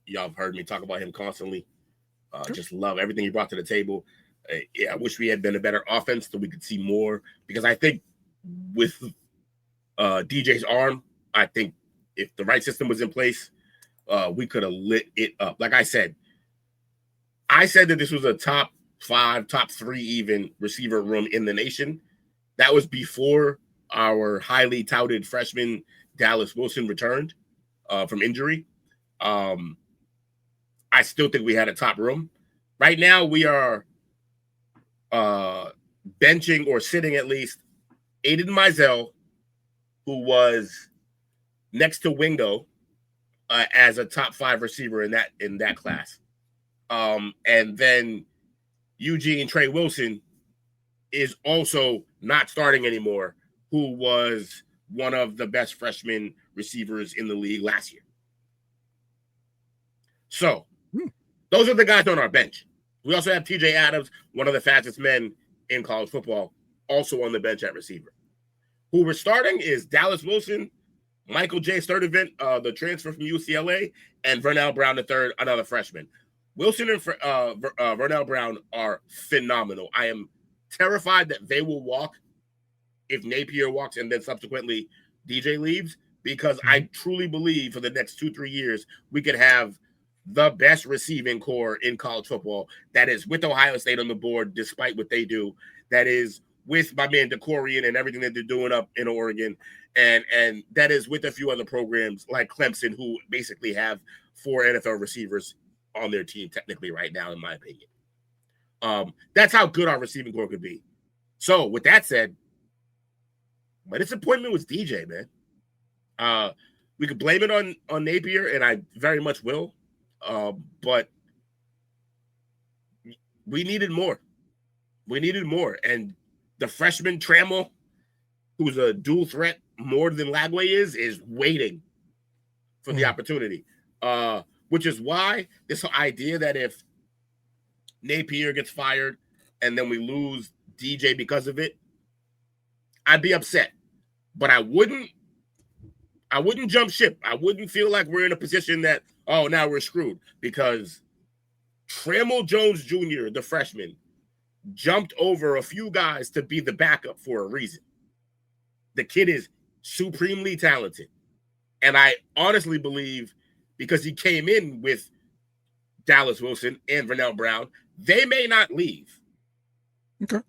Y'all have heard me talk about him constantly. Just love everything he brought to the table. I wish we had been a better offense so we could see more, because I think with DJ's arm, I think if the right system was in place, we could have lit it up. Like I said that this was a top 5, top 3 even receiver room in the nation. That was before our highly touted freshman Dallas Wilson returned from injury. I still think we had a top room. Right now, we are benching or sitting at least Aiden Mizell, who was next to Wingo as a top 5 receiver in that class. And then Eugene Trey Wilson is also not starting anymore, who was one of the best freshman receivers in the league last year. So those are the guys on our bench. We also have TJ Adams, one of the fastest men in college football, also on the bench at receiver. Who we're starting is Dallas Wilson, Michael J. Sturdivant, the transfer from UCLA, and Vernell Brown III, another freshman. Wilson and Vernell Brown are phenomenal. I am terrified that they will walk if Napier walks and then subsequently DJ leaves, because I truly believe for the next 2-3 years we could have the best receiving core in college football. That is with Ohio State on the board, despite what they do. That is with my man DeCorian and everything that they're doing up in Oregon. And that is with a few other programs like Clemson, who basically have 4 NFL receivers on their team technically right now, in my opinion. That's how good our receiving core could be. So with that said, my disappointment was DJ, man. We could blame it on Napier, and I very much will. But we needed more. And the freshman Trammell, who's a dual threat more than Lagway is waiting for the opportunity. Which is why this idea that if Napier gets fired and then we lose DJ because of it, I'd be upset. But I wouldn't jump ship. I wouldn't feel like we're in a position that, oh, now we're screwed, because Trammell Jones Jr., the freshman, jumped over a few guys to be the backup for a reason. The kid is supremely talented. And I honestly believe, because he came in with Dallas Wilson and Vernell Brown, they may not leave. Okay.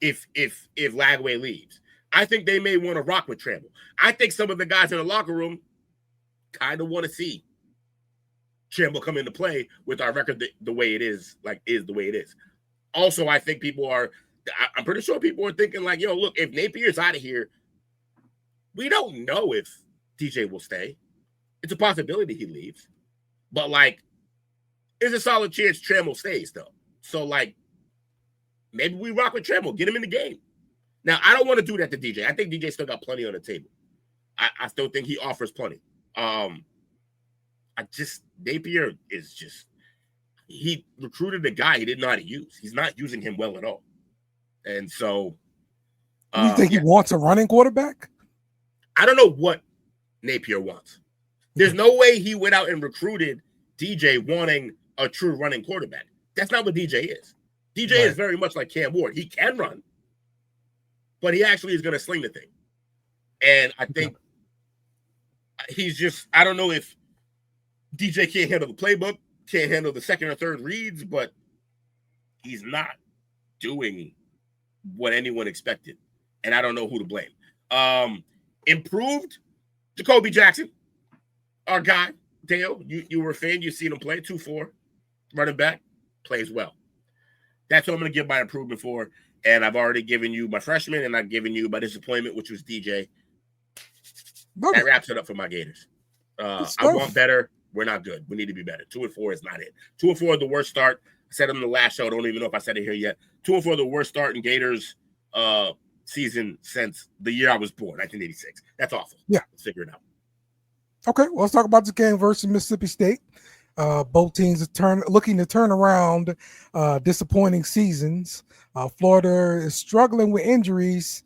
If Lagway leaves, I think they may want to rock with Trammell. I think some of the guys in the locker room kind of want to see Trammell come into play with our record the way it is, the way it is. Also, I think I'm pretty sure people are thinking like, yo, look, if Napier's out of here, we don't know if DJ will stay. It's a possibility he leaves. But, there's a solid chance Trammell stays, though. So, maybe we rock with Trammell, get him in the game. Now, I don't want to do that to DJ. I think DJ still got plenty on the table. I still think he offers plenty. Napier is just, he recruited a guy he didn't know how to use. He's not using him well at all. And so. You think he wants a running quarterback? I don't know what Napier wants. There's no way he went out and recruited DJ wanting a true running quarterback. That's not what DJ is. DJ is very much like Cam Ward. He can run, but he actually is going to sling the thing. And I think he's just, I don't know if DJ can't handle the playbook, can't handle the second or third reads, but he's not doing what anyone expected. And I don't know who to blame. Improved Jacoby Jackson, our guy. Dale, you were a fan. You've seen him play 2-4, running back, plays well. That's what I'm going to give my improvement for. And I've already given you my freshman, and I've given you my disappointment, which was DJ. That wraps it up for my Gators. I want better. We're not good. We need to be better. 2-4 is not it. 2-4 is the worst start. I said it in the last show. I don't even know if I said it here yet. 2-4 is the worst start in Gators season since the year I was born, 1986. That's awful. Yeah. Let's figure it out. Okay, well, let's talk about this game versus Mississippi State. Both teams are looking to turn around disappointing seasons. Florida is struggling with injuries,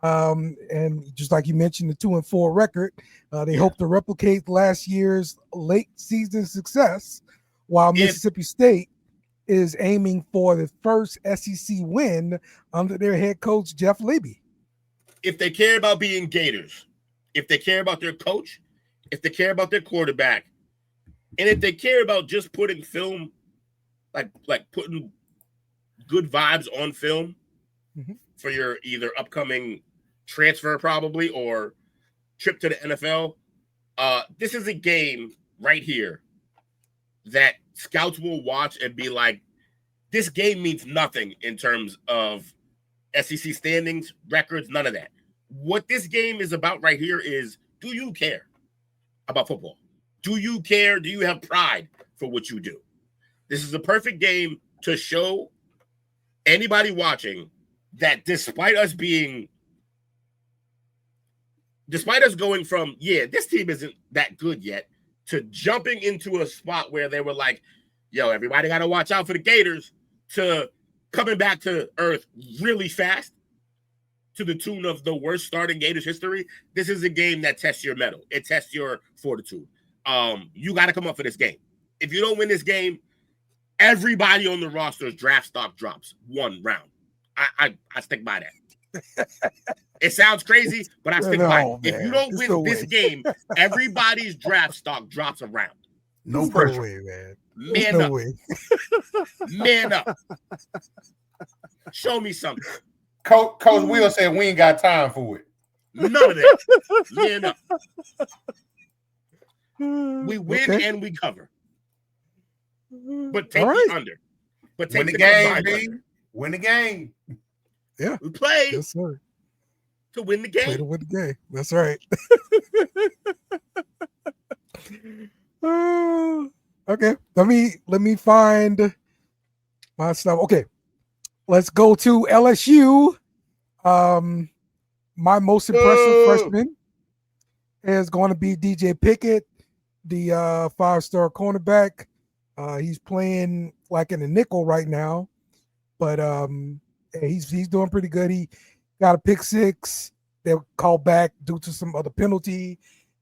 and just like you mentioned, the 2-4 record. They hope to replicate last year's late season success, while Mississippi State is aiming for the first SEC win under their head coach Jeff Lebby. If they care about being Gators, if they care about their coach, if they care about their quarterback, and if they care about just putting film, like putting good vibes on film for your either upcoming transfer probably or trip to the NFL, this is a game right here that scouts will watch and be like, this game means nothing in terms of SEC standings, records, none of that. What this game is about right here is, do you care about football? Do you care? Do you have pride for what you do? This is a perfect game to show anybody watching that despite us going from, this team isn't that good yet, to jumping into a spot where they were like, yo, everybody got to watch out for the Gators, to coming back to earth really fast to the tune of the worst start in Gators history. This is a game that tests your mettle. It tests your fortitude. You got to come up for this game. If you don't win this game, everybody on the roster's draft stock drops 1 round. I stick by that. It sounds crazy, but I stick by it. If you don't win this game, everybody's draft stock drops a round. No pressure. Way, man. Man up. Man up. Show me something. Coach Will said we ain't got time for it. None of that. Man up. We win and we cover. But take the under. But take win the game, baby. Win the game. Yeah. We play yes, sir. To win the game. Play to win the game. That's right. Okay. Let me find my stuff. Okay. Let's go to LSU. My most impressive freshman is going to be DJ Pickett, the 5-star cornerback. He's playing like in a nickel right now, but he's doing pretty good. He got a pick 6. They were called back due to some other penalty.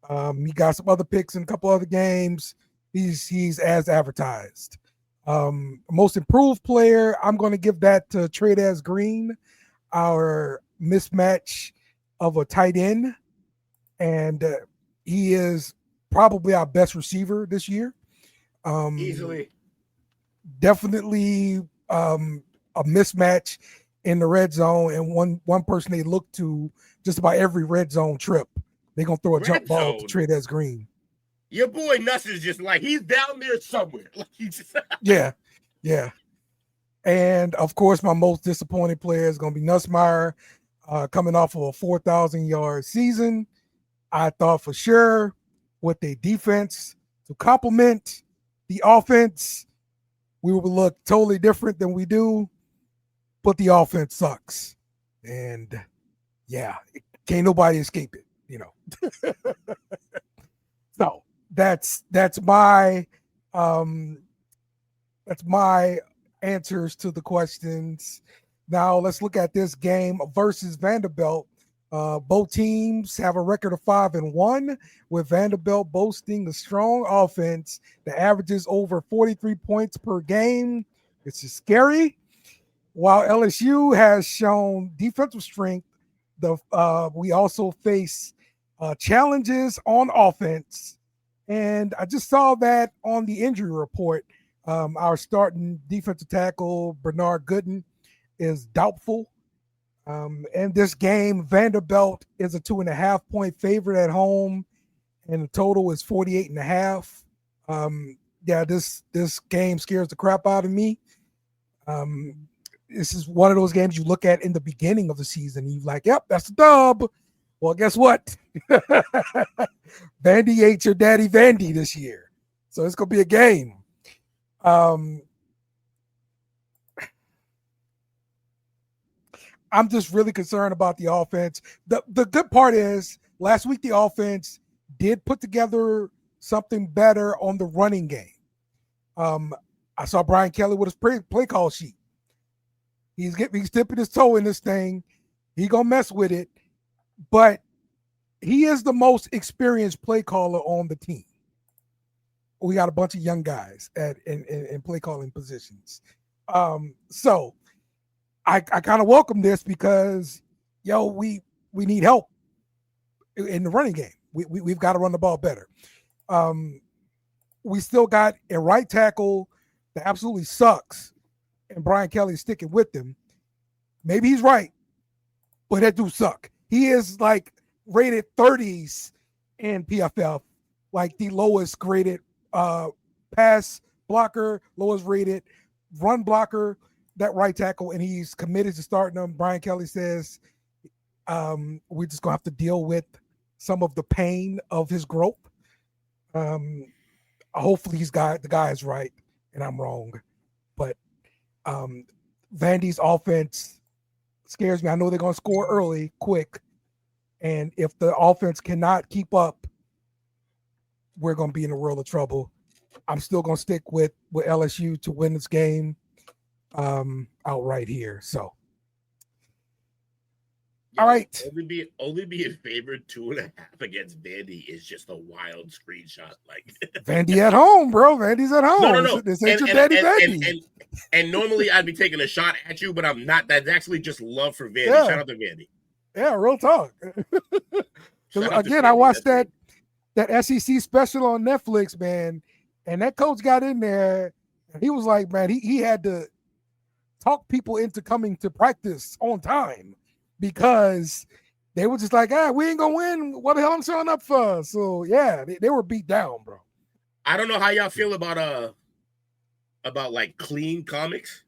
He got some other picks in a couple other games. He's as advertised. Most improved player, I'm going to give that to Trey Green, our mismatch of a tight end, and he is probably our best receiver this year. Easily. Definitely a mismatch in the red zone, and one person they look to just about every red zone trip. They're going to throw a jump ball to Trey Green. Your boy Nuss is just like, he's down there somewhere. Like he's Yeah. And, of course, my most disappointing player is going to be Nussmeier, coming off of a 4,000-yard season. I thought for sure with the defense to complement the offense, we would look totally different than we do, but the offense sucks. And, can't nobody escape it, So that's my answers to the questions. Now let's look at this game versus Vanderbilt. Both teams have a record of 5-1, with Vanderbilt boasting a strong offense that averages over 43 points per game. It's just scary. While LSU has shown defensive strength, we also face challenges on offense. And I just saw that on the injury report. Our starting defensive tackle, Bernard Gooden, is doubtful. And this game, Vanderbilt is a 2.5-point favorite at home, and the total is 48.5. This game scares the crap out of me. This is one of those games you look at in the beginning of the season, and you're like, yep, that's a dub. Well, guess what? Vandy ate your daddy Vandy this year. So it's going to be a game. I'm just really concerned about the offense. The good part is last week the offense did put together something better on the running game. I saw Brian Kelly with his play call sheet. He's dipping his toe in this thing. He gonna mess with it, but he is the most experienced play caller on the team. We got a bunch of young guys in play calling positions. So I kind of welcome this because we need help in the running game. We've got to run the ball better. We still got a right tackle that absolutely sucks, and Brian Kelly's sticking with him. Maybe he's right, but that dude suck. He is like rated 30s in PFF, like the lowest graded pass blocker, lowest rated run blocker, that right tackle, and he's committed to starting him. Brian Kelly says we're just gonna have to deal with some of the pain of his growth. Hopefully the guy is right and I'm wrong, but Vandy's offense scares me. I know they're gonna score early, quick, and if the offense cannot keep up, we're gonna be in a world of trouble. I'm still gonna stick with LSU to win this game outright here. So, all right. Only being favored 2.5 against Vandy is just a wild screenshot. Like Vandy at home, bro. Vandy's at home. No. This ain't your daddy Vandy. And normally I'd be taking a shot at you, but I'm not. That's actually just love for Vandy. Yeah. Shout out to Vandy. Yeah, real talk. Again, I watched that SEC special on Netflix, man, and that coach got in there and he was like, man, he had to talk people into coming to practice on time because they were just like, we ain't gonna win. What the hell I'm showing up for? So yeah, they were beat down, bro. I don't know how y'all feel about like clean comics,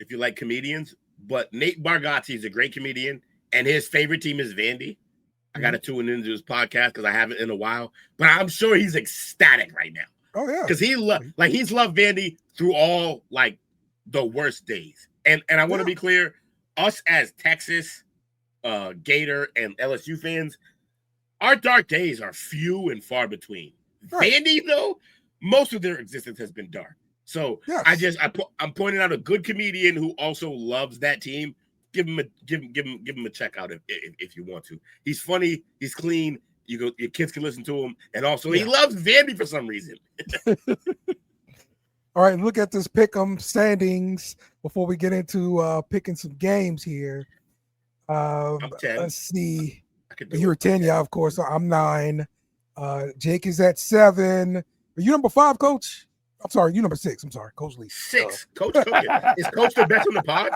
if you like comedians, but Nate Bargatze is a great comedian, and his favorite team is Vandy. I got to tune into his podcast because I haven't in a while, but I'm sure he's ecstatic right now. Oh yeah, because he's loved Vandy through all like the worst days. And I want to be clear, us as Texas, Gator, and LSU fans, our dark days are few and far between. Right. Vandy, though, most of their existence has been dark. So yes. I'm pointing out a good comedian who also loves that team. Give him a check out if you want to. He's funny. He's clean. Your kids can listen to him, and also he loves Vandy for some reason. All right, look at this pick'em standings before we get into picking some games here. I'm 10. Let's see. You're 10, yeah, of course. I'm 9. Jake is at 7. Are you number 5, Coach? I'm sorry, you number 6. I'm sorry, Coach Lee. 6. Coach Cookin. Is Coach the best on the pod?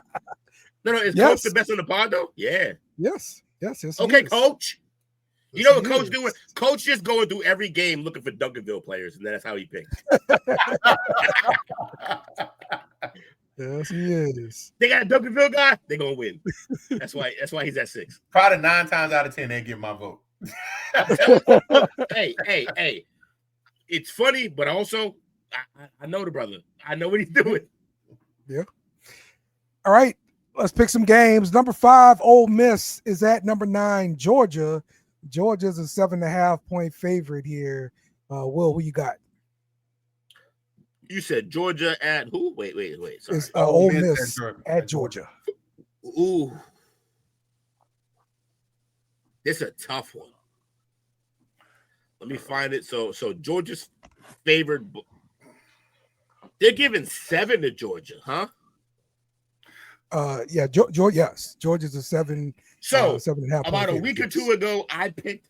No, is Coach the best on the pod though? Yeah. Yes. Okay, Coach. You know what Coach doing? Coach just going through every game looking for Duncanville players, and that's how he picks. Yes, he is. They got a Duncanville guy, they're gonna win. That's why he's at 6. Probably 9 times out of 10 they get my vote. Hey. It's funny, but also I know the brother. I know what he's doing. Yeah. All right. Let's pick some games. Number 5, Ole Miss is at number 9, Georgia. Georgia's a 7.5-point favorite here. Will, who you got? You said Georgia at who? Wait. Sorry. It's Ole Miss at Georgia. Ooh. This is a tough one. Let me find it. So Georgia's favored. They're giving 7 to Georgia, huh? Yeah, yes. Georgia's a 7. So 7.5. About a week or two ago, I picked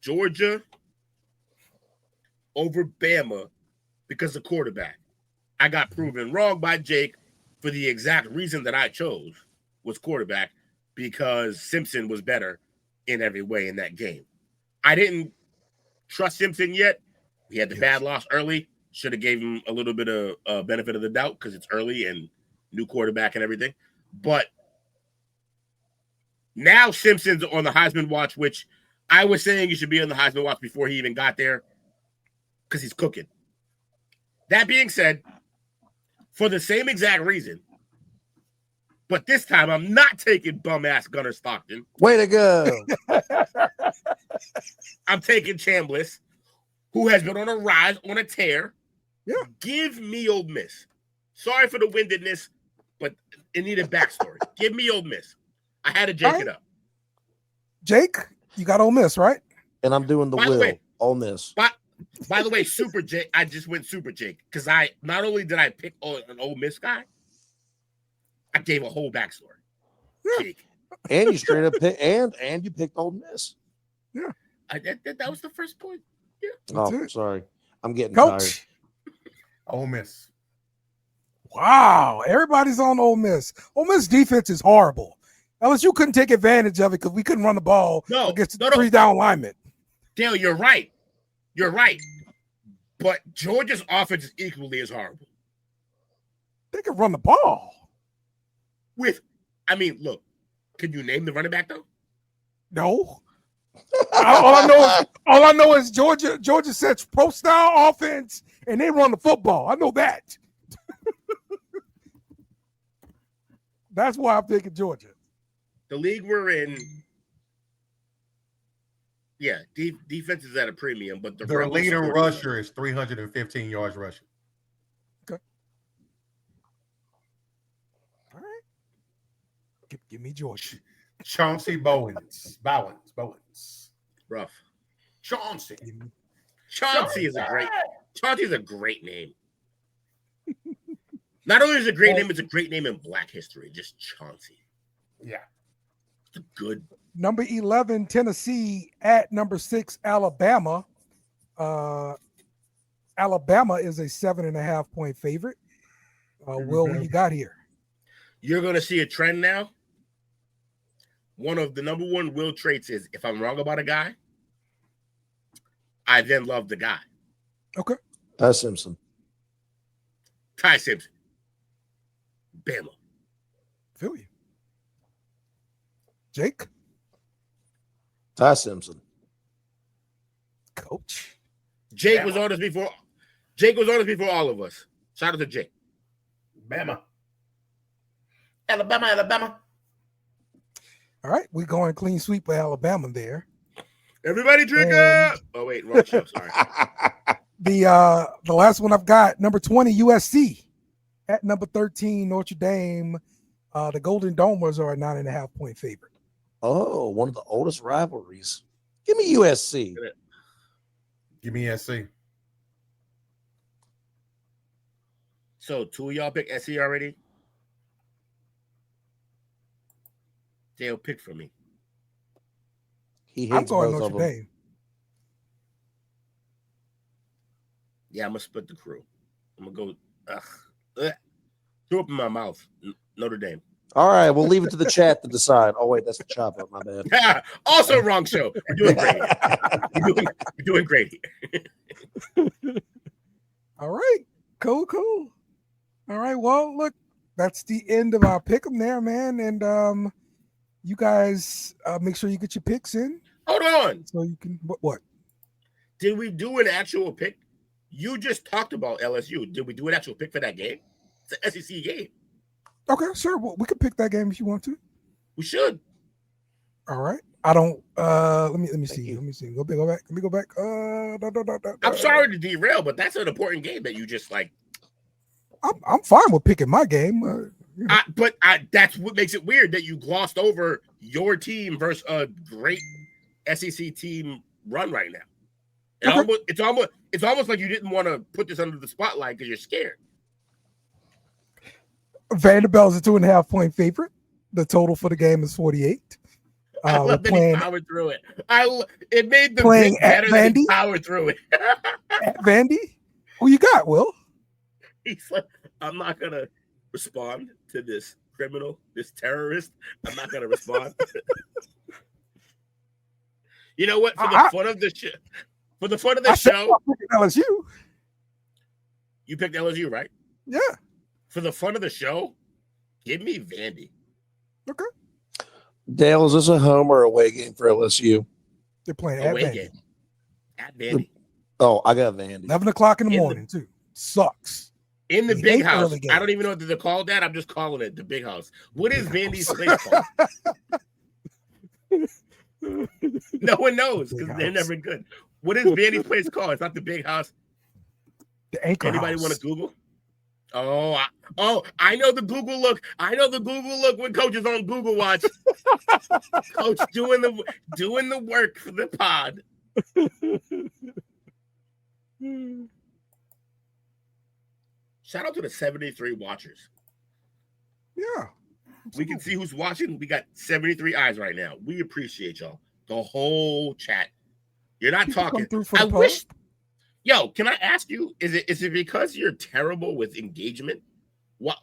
Georgia over Bama because of quarterback. I got proven wrong by Jake for the exact reason that I chose was quarterback, because Simpson was better in every way in that game. I didn't trust Simpson yet. He had the bad loss early. Should have gave him a little bit of benefit of the doubt because it's early and new quarterback and everything. But now Simpson's on the Heisman watch, which I was saying he should be on the Heisman watch before he even got there because he's cooking. That being said, for the same exact reason, But this time, I'm not taking bum-ass Gunnar Stockton. Way to go. I'm taking Chambliss, who has been on a rise, on a tear. Yeah. Give me Ole Miss. Sorry for the windedness, but it needed backstory. Give me Ole Miss. I had to jake it up. Jake, you got Ole Miss, right? And I'm doing the By the will. way- Ole Miss. By the way, Super Jake, I just went Super Jake because I not only did I pick an Ole Miss guy, I gave a whole backstory. Yeah. Jake. And you straight up pick, and you picked Ole Miss. That was the first point. Oh, it. sorry. I'm getting tired. Coach. Ole Miss. Wow. Everybody's on Ole Miss. Ole Miss defense is horrible. LSU couldn't take advantage of it because we couldn't run the ball against the 3-down linemen. Dale, you're right. You're right. But Georgia's offense is equally as horrible. They can run the ball. Look, can you name the running back though? No. all I know is Georgia sets pro style offense and they run the football. I know that. That's why I'm picking Georgia. The league we're in, defense is at a premium, but Their leading rusher is 315 yards rushing. Okay. All right. Give me Georgia. Chauncey Bowens. Rough. Chauncey. Chauncey is a great name. Not only is it a great name, it's a great name in Black history. Just Chauncey. Yeah. It's a good. Number 11, Tennessee at number 6, Alabama. Alabama is a 7.5-point favorite. Will, what you got here? You're going to see a trend now. One of the number one Will traits is if I'm wrong about a guy, I then love the guy. Okay. Ty Simpson. Ty Simpson. Bama. Feel you. Jake? Ty Simpson. Coach. Jake was on us before all of us. Shout out to Jake. Bama. Alabama. All right, we're going clean sweep with Alabama there. Everybody drink up. Oh, wait, wrong show. Sorry. The last one I've got, number 20, USC. At number 13, Notre Dame. The Golden Domers are a 9.5-point favorite. Oh, one of the oldest rivalries. Give me USC. Give me SC. So, two of y'all pick SC already? Dale, pick for me. He hates I'm going both Notre of them. Dame. Yeah, I'm going to split the crew. I'm going to go. Threw up in my mouth. Notre Dame. All right, we'll leave it to the chat to decide. Oh, wait, that's the chop up. My bad. Also, wrong show. We're doing great. We're doing great here. All right. Cool. All right. Well, look, that's the end of our pick 'em there, man. And you guys make sure you get your picks in. Hold on. So you can what? Did we do an actual pick? You just talked about LSU. Did we do an actual pick for that game? It's an SEC game. Okay, sure. Well, we could pick that game if you want to. We should. All right. I don't. Let me see. Let me see. Go back. Let me go back. I'm sorry to derail, but that's an important game that you just like. I'm fine with picking my game. But that's what makes it weird that you glossed over your team versus a great SEC team run right now. It's almost like you didn't want to put this under the spotlight because you're scared. Vanderbilt is a 2.5-point favorite. The total for the game is 48. I love that he powered through it. It made the playing pick better at than he Vandy? powered through it. At Vandy? Who you got, Will? He's like, I'm not gonna respond to this criminal, this terrorist. I'm not gonna respond. You know what? For the fun of the show, LSU. You picked LSU, right? Yeah. For the fun of the show, give me Vandy. Okay. Dale, is this a home or away game for LSU? They're playing Away at Vandy. game. At Vandy. Oh, I got Vandy. 11 o'clock in the morning, too. Sucks. In the He big ate house. early I don't games. even know what they're called that. I'm just calling it the big house. What is Vandy's place called? No one knows because they're never good. What is Vandy's place called? It's not the big house. The Anchor Anybody House. want to Google? I know the Google look. I know the Google look when Coach is on Google Watch. Coach doing the work for the pod. Shout out to the 73 watchers. Yeah. We can see who's watching. We got 73 eyes right now. We appreciate y'all. The whole chat. You're not People talking. come through for the I pod. wish. Yo, can I ask you? Is it because you're terrible with engagement? Why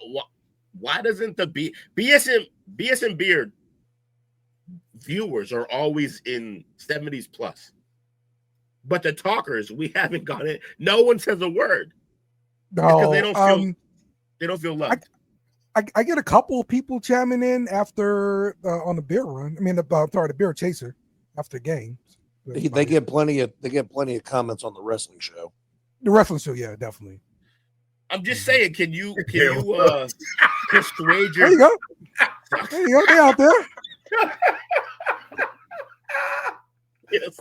doesn't the BS and Beard viewers are always in 70s plus, but the talkers we haven't got it. No one says a word. No, they don't feel loved. I get a couple of people chiming in after on the beer run. I mean, the beer chaser after games. They get plenty of comments on the wrestling show. The wrestling show, yeah, definitely. I'm just saying, can you persuade There your? you go. There you go. They out there. Yes.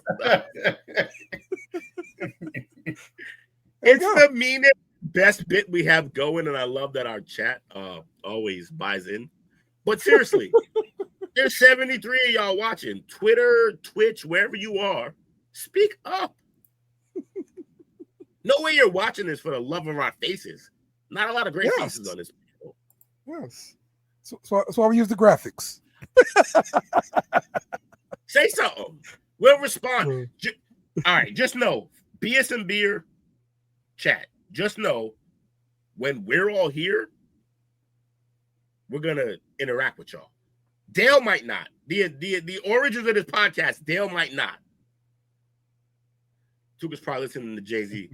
It's the meanest, best bit we have going, and I love that our chat always buys in. But seriously, there's 73 of y'all watching. Twitter, Twitch, wherever you are, speak up. No way you're watching this for the love of our faces. Not a lot of great faces on this. Yes. So I'll use the graphics. Say something. We'll respond. All right, just know, BS and Beer chat, just know when we're all here, we're going to interact with y'all. Dale might not. The origins of this podcast, Dale might not. Tuka's probably listening to Jay-Z.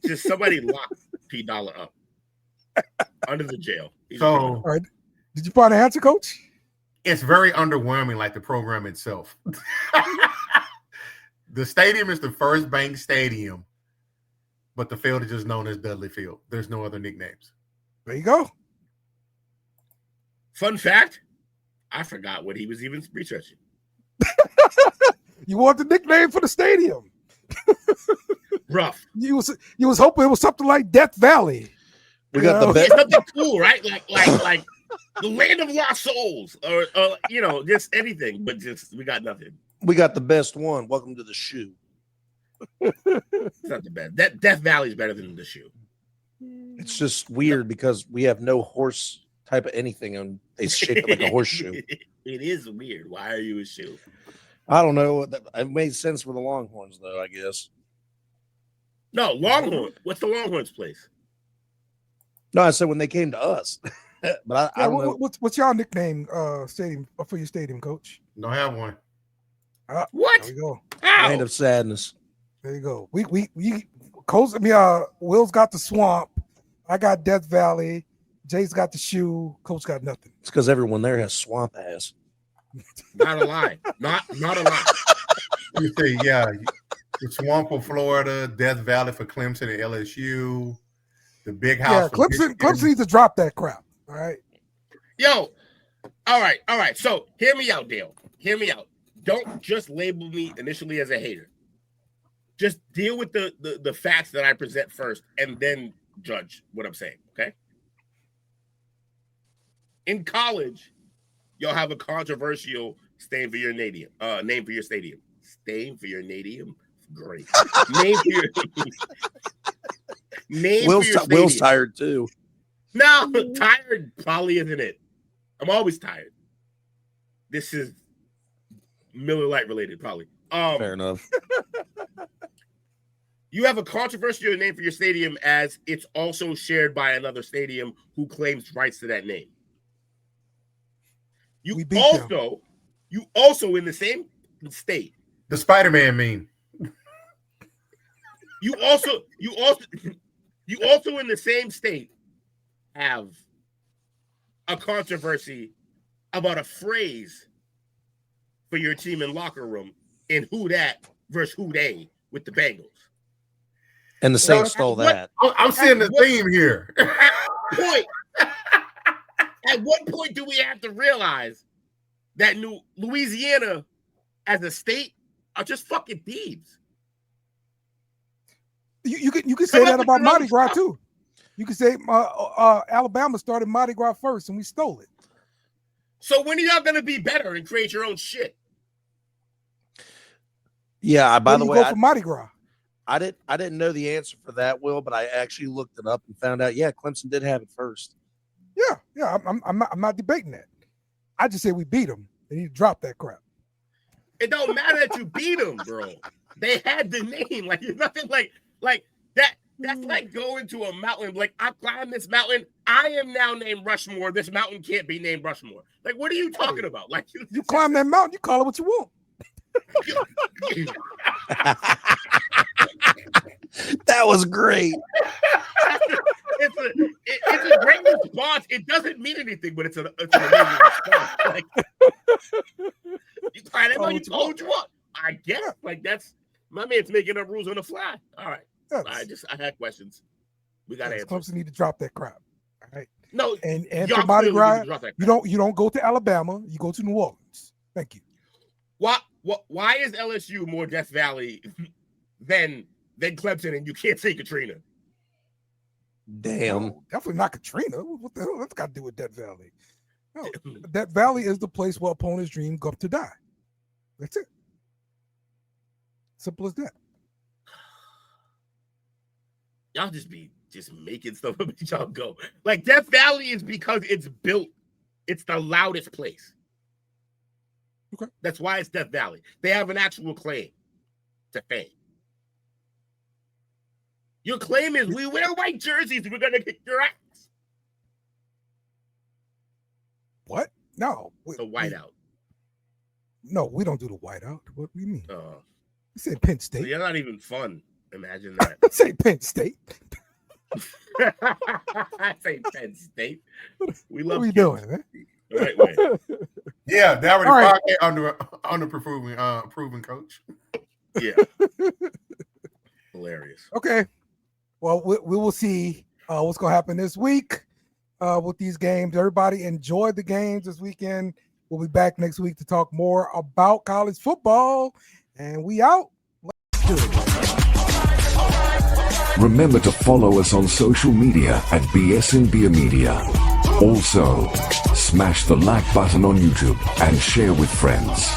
Just somebody lock P. Dollar up under the jail. All right. Did you find an answer, Coach? It's very underwhelming, like the program itself. The stadium is the First Bank Stadium, but the field is just known as Dudley Field. There's no other nicknames. There you go. Fun fact, I forgot what he was even researching. You want the nickname for the stadium? Rough. You was hoping it was something like Death Valley. We got the best. Something cool, right? Like the land of lost souls, or just anything. But we got nothing. We got the best one. Welcome to the shoe. It's not the best. That Death Valley is better than the shoe. It's just weird because we have no horse type of anything, and they shape it like a horseshoe. It is weird. Why are you a shoe? I don't know. It made sense for the Longhorns, though, I guess. No, Longhorn. What's the Longhorns' place? No, I said when they came to us. But I don't know. What's y'all nickname stadium for your stadium, Coach? Don't have one. What? There we go. Land of sadness. There you go. We Coach. Will's got the swamp. I got Death Valley. Jay's got the shoe. Coach got nothing. It's because everyone there has swamp ass. Not a lie. Not a lie. You say, the swamp for Florida, Death Valley for Clemson and LSU, the big house. Yeah, Clemson needs to drop that crap. All right. Yo. All right. So hear me out, Dale. Hear me out. Don't just label me initially as a hater. Just deal with the facts that I present first, and then judge what I'm saying. Okay. In college, you'll have a controversial name for your stadium. Stain for your stadium. Great. Name for your stadium. Will's tired too. No, tired probably isn't it. I'm always tired. This is Miller Lite related, probably. Fair enough. You have a controversial name for your stadium as it's also shared by another stadium who claims rights to that name. You also in the same state. The Spider-Man meme. You also in the same state have a controversy about a phrase for your team in locker room in who that versus who they with the Bengals. And the Saints stole that. I'm seeing the theme here. At what point do we have to realize that Louisiana as a state are just fucking thieves? You can say that about Mardi Gras too. You can say Alabama started Mardi Gras first and we stole it. So when are y'all gonna be better and create your own shit? Yeah, by the way, go for Mardi Gras. I didn't know the answer for that, Will, but I actually looked it up and found out. Yeah, Clemson did have it first. Yeah. I'm not debating that. I just say we beat them. They need to drop that crap. It don't matter that you beat them, bro. They had the name. Like it's nothing like that. That's like going to a mountain. Like I climbed this mountain. I am now named Rushmore. This mountain can't be named Rushmore. Like what are you talking about? Like you climb that mountain, you call it what you want. That was great. It's a great response. It doesn't mean anything, but it's an amazing response. Like, you climb that mountain, you call what you want. I guess. Like that's my man's making up rules on the fly. All right. Yes. I had questions. We got answers. Clemson need to drop that crap. All right. No, and for Mardi Gras, you don't go to Alabama. You go to New Orleans. Thank you. Why is LSU more Death Valley than Clemson? And you can't say Katrina. Damn. No, definitely not Katrina. What the hell that's got to do with Death Valley? No, Death Valley is the place where opponents dream go up to die. That's it. Simple as that. Y'all just making stuff up as y'all go. Like Death Valley is because it's built. It's the loudest place. Okay. That's why it's Death Valley. They have an actual claim to fame. Your claim is we wear white jerseys, we're gonna kick your ass. What? No. The whiteout. No, we don't do the whiteout. What do you mean? You said Penn State. So you're not even fun. Imagine that. Say Penn State. I say Penn State. We love. What are we doing, man? Right way. Yeah, that was underperforming, proven coach. Yeah. Hilarious. Okay. Well, we will see what's going to happen this week with these games. Everybody enjoy the games this weekend. We'll be back next week to talk more about college football. And we out. Remember to follow us on social media at BSNBeer Media. Also, smash the like button on YouTube and share with friends.